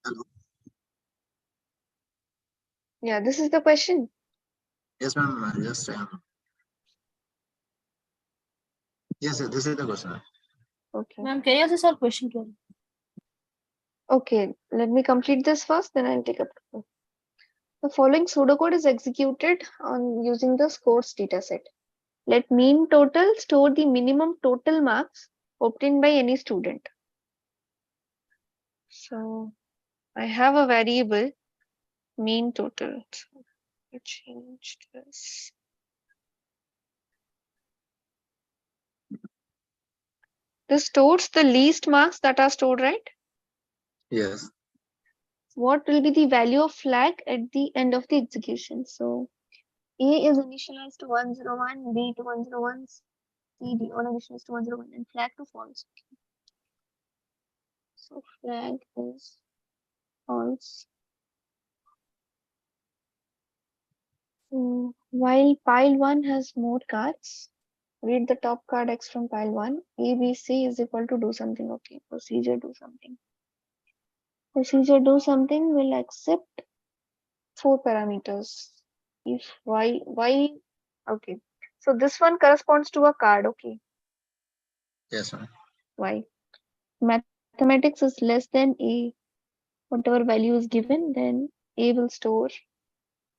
Hello.
Yeah, this is the question.
Yes, ma'am. Yes, yes, this is the question.
Okay.
Ma'am, can you answer our question to
Okay, let me complete this first, then I'll take up. The following pseudocode is executed on using the scores dataset. Let mean total store the minimum total marks obtained by any student. So I have a variable mean total. So I change this. This stores the least marks that are stored, right?
Yes.
What will be the value of flag at the end of the execution? So A is initialized to 101, B to 101, C, D all initialized to 101, and flag to false. So flag is false. While pile 1 has more cards, read the top card X from pile 1. A, B, C is equal to do something. Okay, procedure do something. Procedure do something will accept 4 parameters. If Y, okay. So this one corresponds to a card. Okay,
Yes, ma'am.
Y. Mathematics is less than A. Whatever value is given, then A will store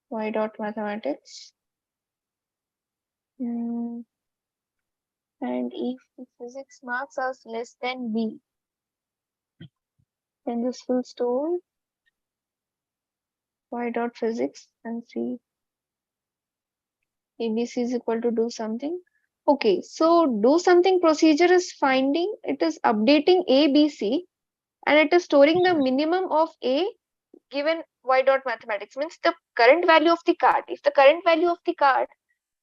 Y dot mathematics. And if the physics marks are less than B, then this will store Y dot physics and see ABC is equal to do something. Okay, so do something procedure is finding, it is updating ABC and it is storing the minimum of A given Y dot mathematics, means the current value of the card. If the current value of the card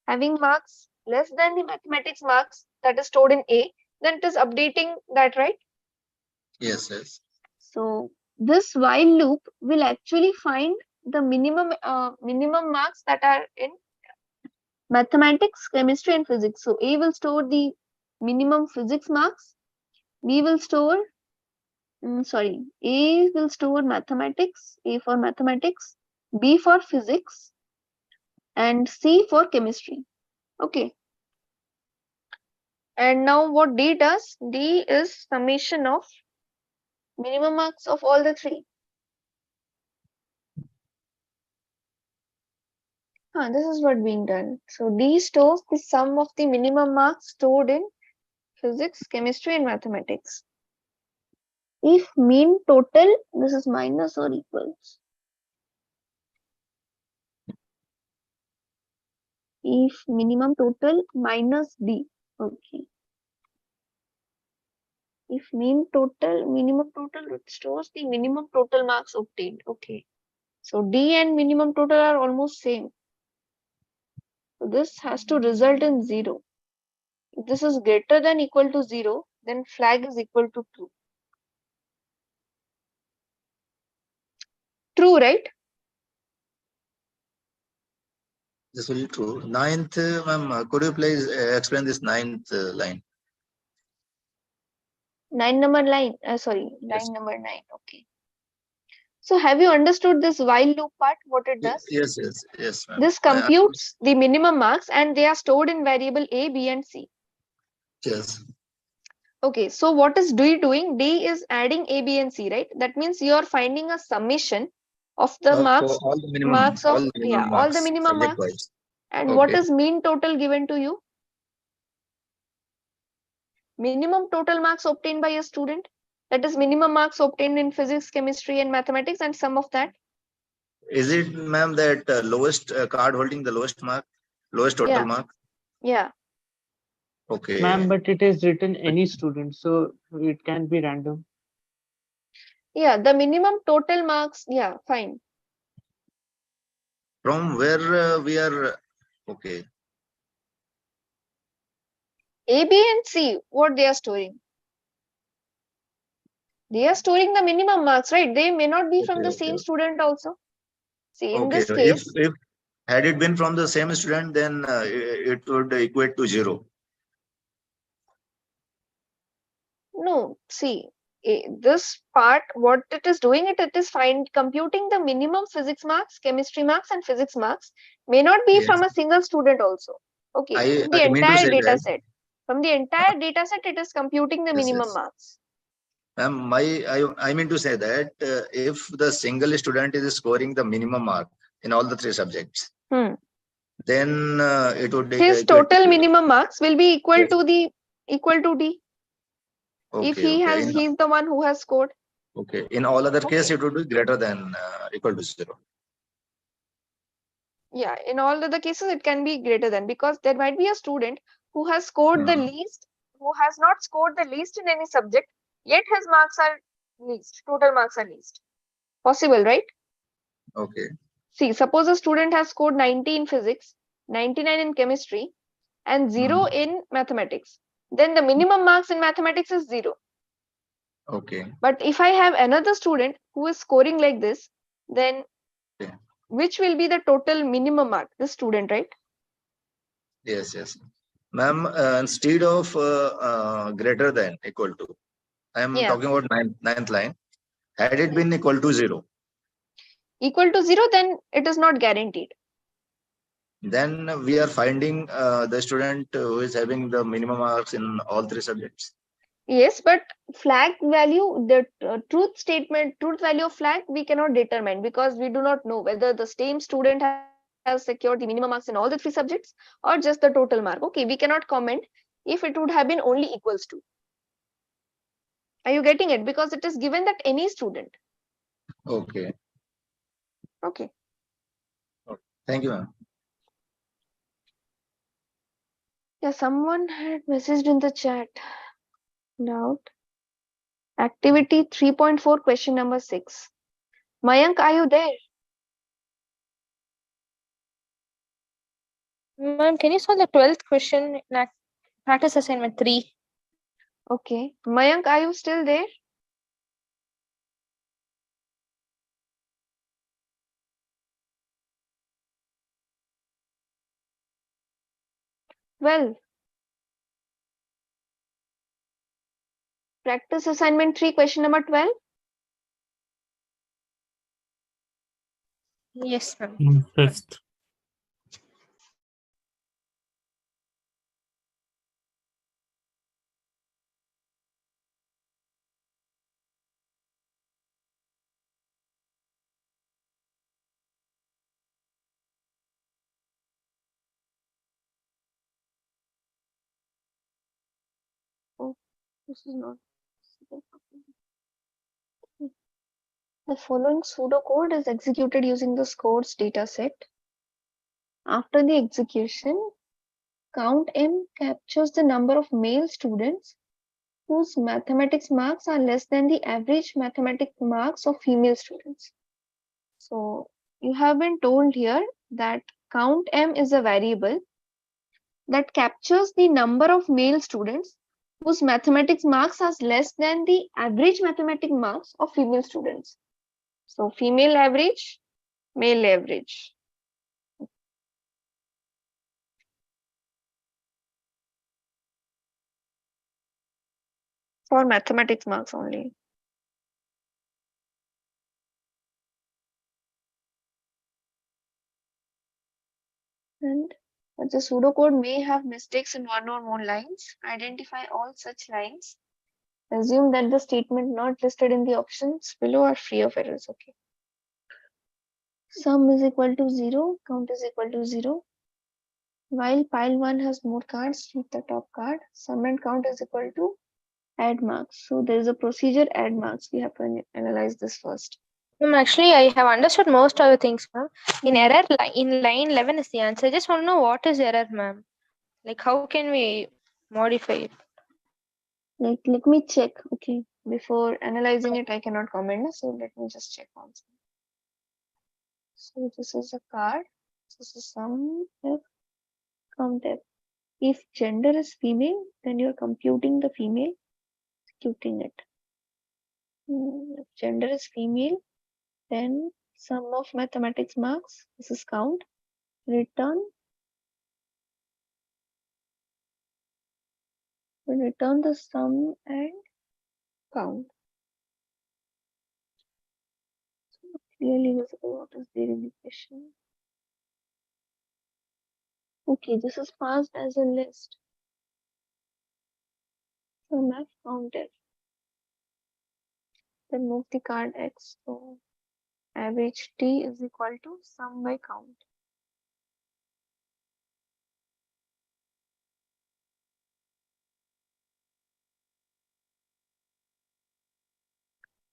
having marks less than the mathematics marks that is stored in A, then it is updating that, right?
Yes, yes.
So this while loop will actually find the minimum marks that are in mathematics, chemistry, and physics. So A will store the minimum physics marks. B will store, A will store mathematics, A for mathematics, B for physics, and C for chemistry. Okay. And now what D does? D is summation of minimum marks of all the three. This is what being done. So D stores the sum of the minimum marks stored in physics, chemistry, and mathematics. If mean total, this is minus or equals. If minimum total minus D. Okay. If minimum total, it stores the minimum total marks obtained. Okay. So D and minimum total are almost same. So this has to result in 0. If this is greater than equal to 0, then flag is equal to true. True, right?
This will be true. Ninth, ma'am, could you please explain this ninth line?
9 number line. Line number 9. Okay. So have you understood this while loop part? What it does?
Yes, ma'am.
This computes the minimum marks and they are stored in variable A, B, and C.
Yes.
Okay, so what is D doing? D is adding A, B, and C, right? That means you are finding a summation of the marks,
all the minimum,
all the
marks,
minimum marks.
subject-wise.
And what is mean total given to you? Minimum total marks obtained by a student. That is minimum marks obtained in physics, chemistry, and mathematics, and sum of that.
Is it, ma'am, that lowest card holding the lowest mark, lowest total mark?
Yeah.
Okay.
Ma'am, but it is written any student, so it can be random.
Yeah, the minimum total marks. Yeah, fine.
From where we are, okay.
A, B, and C, what they are storing? They are storing the minimum marks, right? They may not be from
Okay,
the
okay,
same student also. See, in
okay.
this case,
If had it been from the same student, then it would equate to 0.
no, see, this part, what it is doing, it is computing the minimum physics marks, chemistry marks, and physics marks may not be
Yes.
from a single student also. Okay, from the
I mean to
entire
say
data
that,
set. From the entire data set, it is computing the
yes,
minimum
yes.
marks.
I mean to say that if the single student is scoring the minimum mark in all the 3 subjects, then it would
His
equate to
total
0.
minimum marks will be equal
Yes.
to D. If
Okay,
he
okay.
has, he's the one who has scored.
Okay. In all other case,
Okay.
it would be greater than equal to 0.
Yeah, in all other cases, it can be greater than, because there might be a student who has scored the least, who has not scored the least in any subject, yet his marks are least, total marks are least. Possible, right?
Okay.
See, suppose a student has scored 90 in physics, 99 in chemistry, and 0 in mathematics. Then the minimum marks in mathematics is 0.
Okay.
But if I have another student who is scoring like this, then which will be the total minimum mark? This student, right?
Yes, yes. Ma'am, instead of greater than equal to, I am talking about ninth line. Had it been equal to 0,
Equal to 0, then it is not guaranteed.
then we are finding the student who is having the minimum marks in all 3 subjects.
Yes, but flag value, the truth value of flag, we cannot determine, because we do not know whether the same student has secured the minimum marks in all the 3 subjects or just the total mark. Okay, we cannot comment if it would have been only equals to. Are you getting it? Because it is given that any student.
Okay.
Okay.
Thank you, ma'am.
Yeah, someone had messaged in the chat. Doubt. Activity 3.4, question number 6. Mayank, are you there?
Ma'am, can you solve the 12th question in practice assignment 3?
Okay. Mayank, are you still there? Well, practice assignment 3, question number 12.
Yes, ma'am.
Fifth.
Oh, this is not. The following pseudocode is executed using the scores dataset. After the execution, count M captures the number of male students whose mathematics marks are less than the average mathematics marks of female students. So you have been told here that count M is a variable that captures the number of male students whose mathematics marks are less than the average mathematics marks of female students. So female average, male average. For mathematics marks only. And but the pseudocode may have mistakes in one or more lines. Identify all such lines. Assume that the statement not listed in the options below are free of errors. Okay. Sum is equal to 0, count is equal to 0. While pile 1 has more cards, keep the top card. Sum and count is equal to add marks. So there is a procedure, add marks. We have to analyze this first.
Actually, I have understood most of the things, ma'am. In in line 11 is the answer. I just want to know what is error, ma'am. Like, how can we modify it?
Like, let me check. Okay, before analyzing it, I cannot comment. So let me just check once. So this is a card. This is sum F, count F. If gender is female, then you're computing the female, executing it. If gender is female, then sum of mathematics marks, this is count, return the sum and count. Clearly visible what is there in the question. Okay, this is passed as a list. So I've counted. Then move the card X. So average T is equal to sum by count.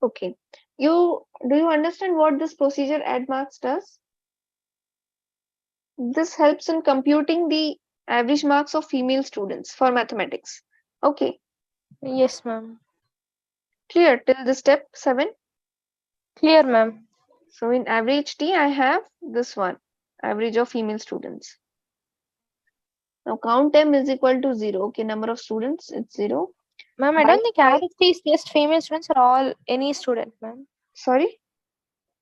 Okay. Do you understand what this procedure add marks does? This helps in computing the average marks of female students for mathematics. Okay.
Yes, ma'am.
Clear till the step 7?
Clear, ma'am.
So in average T, I have this one, average of female students. Now count M is equal to 0. Okay, number of students, it's 0.
Ma'am, I don't think average T is just female students or all any student, ma'am.
Sorry?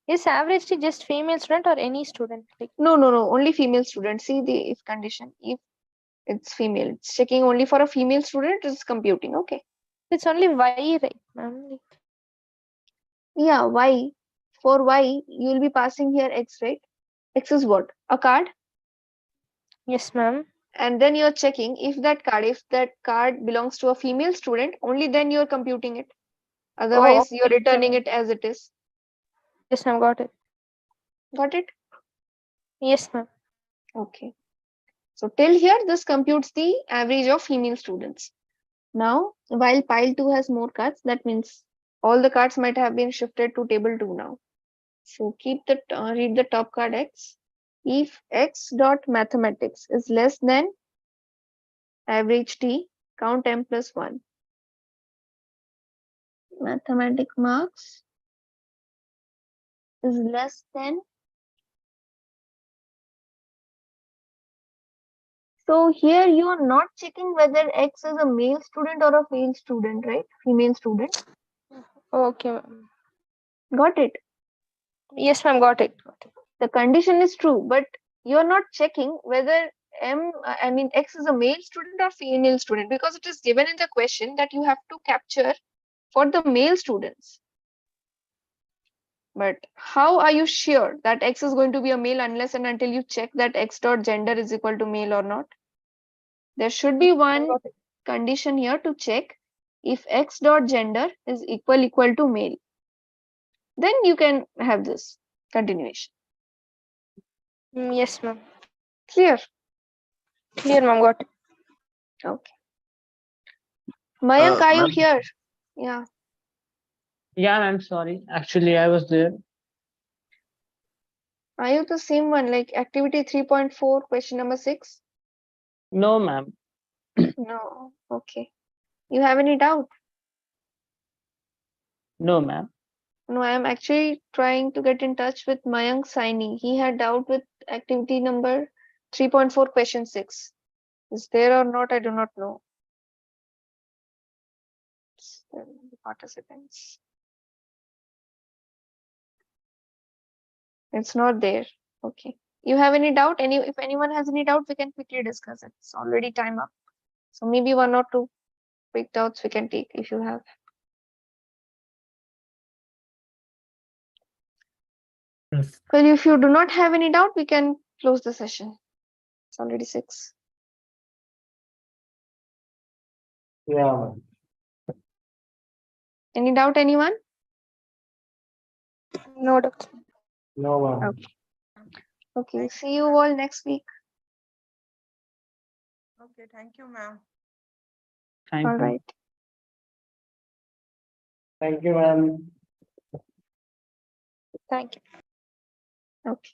Is average T just female student or any student? Like
No, only female students. See the if condition. If it's female, it's checking only for a female student, it's computing. Okay.
it's only Y, right, ma'am? Like,
Yeah, Y. For Y, you'll be passing here X, right? X is what? A card.
yes, ma'am.
And then you're checking if that card belongs to a female student, only then you're computing it. Otherwise, you're
okay.
returning it as it is.
Yes, ma'am. Got it.
Got it?
Yes, ma'am.
Okay. So till here, this computes the average of female students. Now, while pile 2 has more cards, that means all the cards might have been shifted to table 2 now. So read the top card X. If X dot mathematics is less than average T, count M plus 1. Mathematic marks is less than. So here you are not checking whether X is a male student or a female student, right? Female student.
Okay, ma'am.
Got it?
Yes, ma'am. Got it.
The condition is true, but you are not checking whether X is a male student or female student, because it is given in the question that you have to capture for the male students. But how are you sure that X is going to be a male unless and until you check that X dot gender is equal to male or not? There should be one condition here to check if X dot gender is equal to male. Then you can have this continuation.
Yes, ma'am.
Clear?
Clear, ma'am. Got it.
Okay. Mayank, are you
Ma'am,
here? Yeah.
Yeah, I'm sorry. Actually, I was there.
Are you the same one, like activity 3.4, question number 6?
No, ma'am.
No. Okay. You have any doubt?
No, ma'am.
No, I am actually trying to get in touch with Mayank Saini. He had doubt with activity number 3.4, question 6. Is there or not? I do not know. The participants. It's not there. Okay. You have any doubt? If anyone has any doubt, we can quickly discuss it. It's already time up. So maybe 1 or 2 quick doubts we can take if you have.
Yes.
Well, if you do not have any doubt, we can close the session. It's already 6.
Yeah.
Any doubt, anyone?
No doubt.
No, ma'am.
Okay. Okay. See you all next week.
Okay, thank you, ma'am.
Thank
All
you.
right.
Thank you, ma'am.
Thank you.
Okay.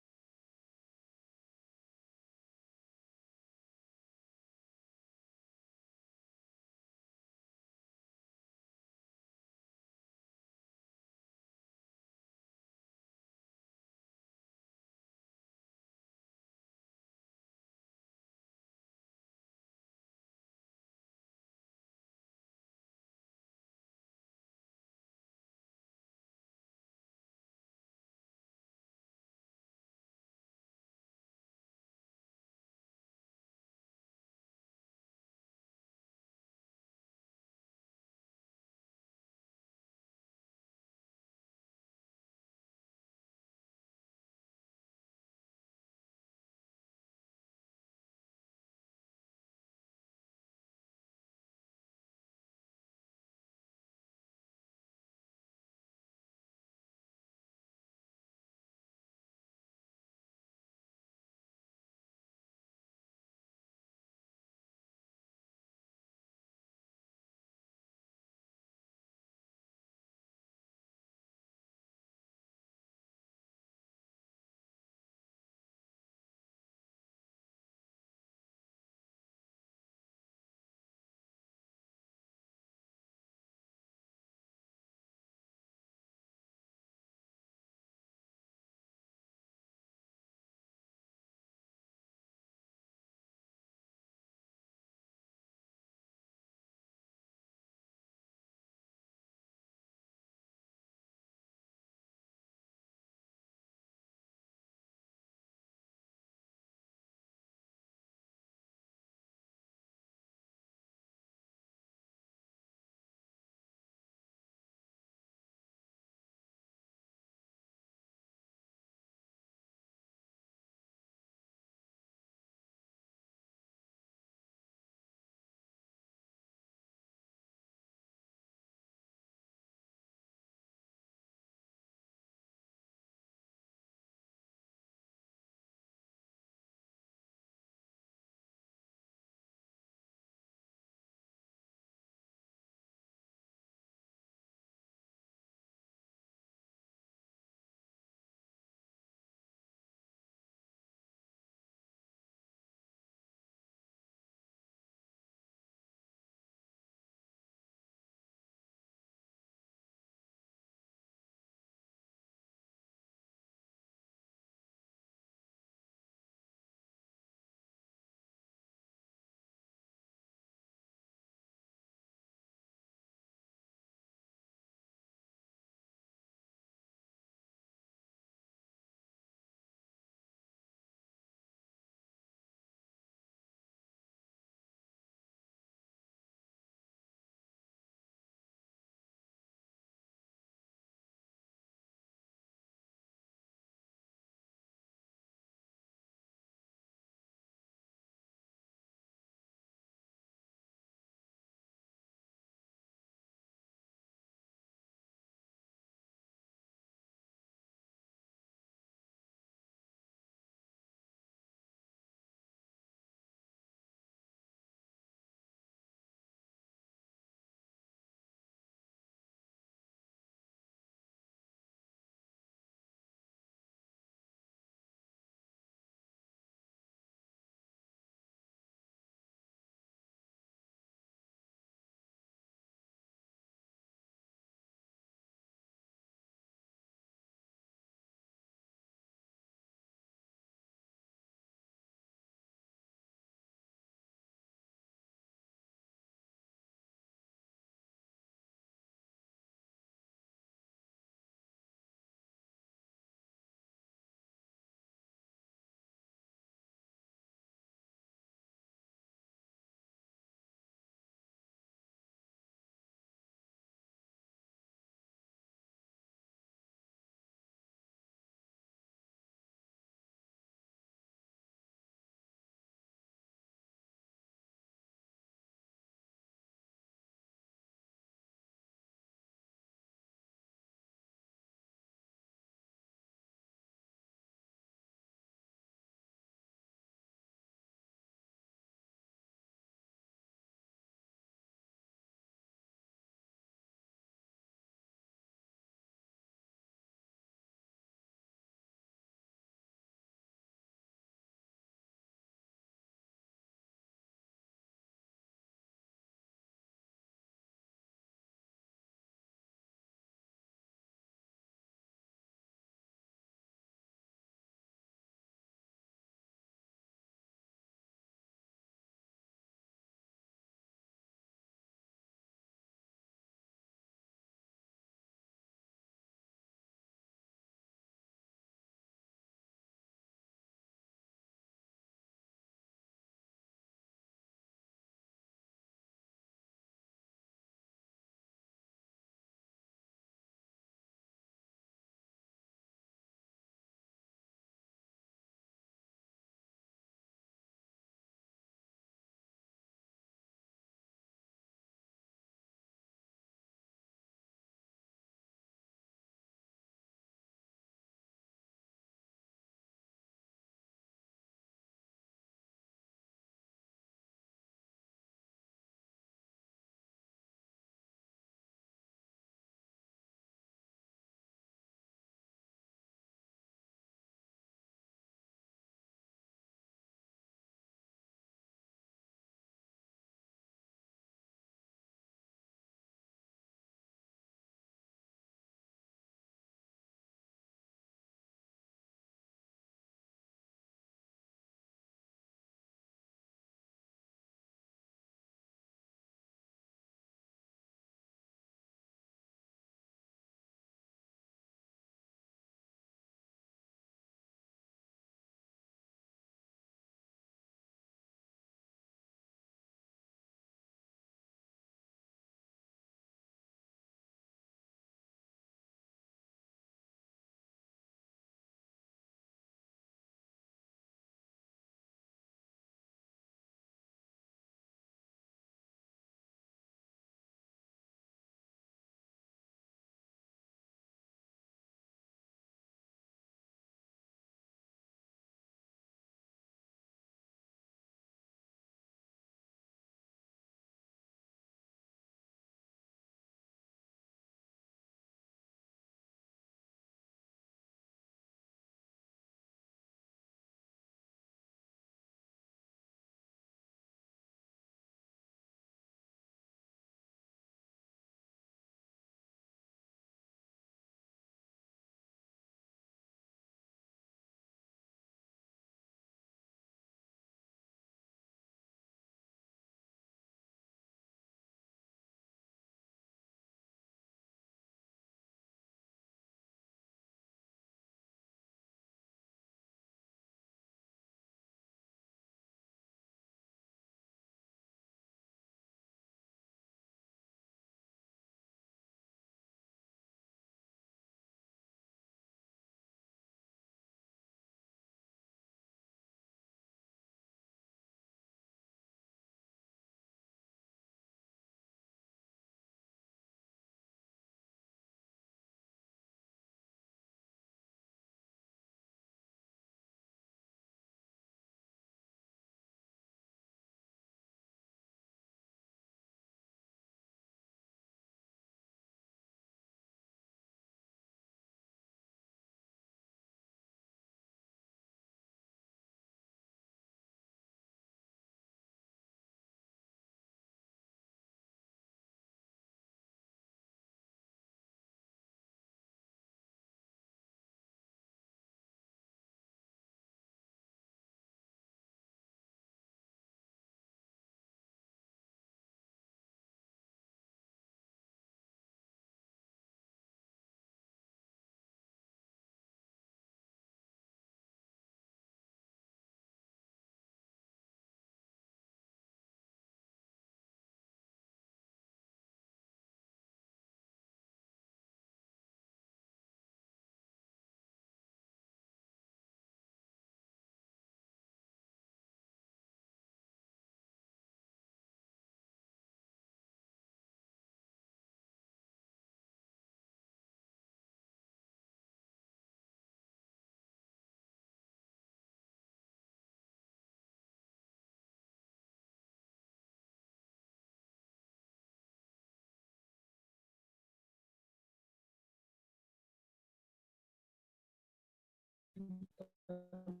sir.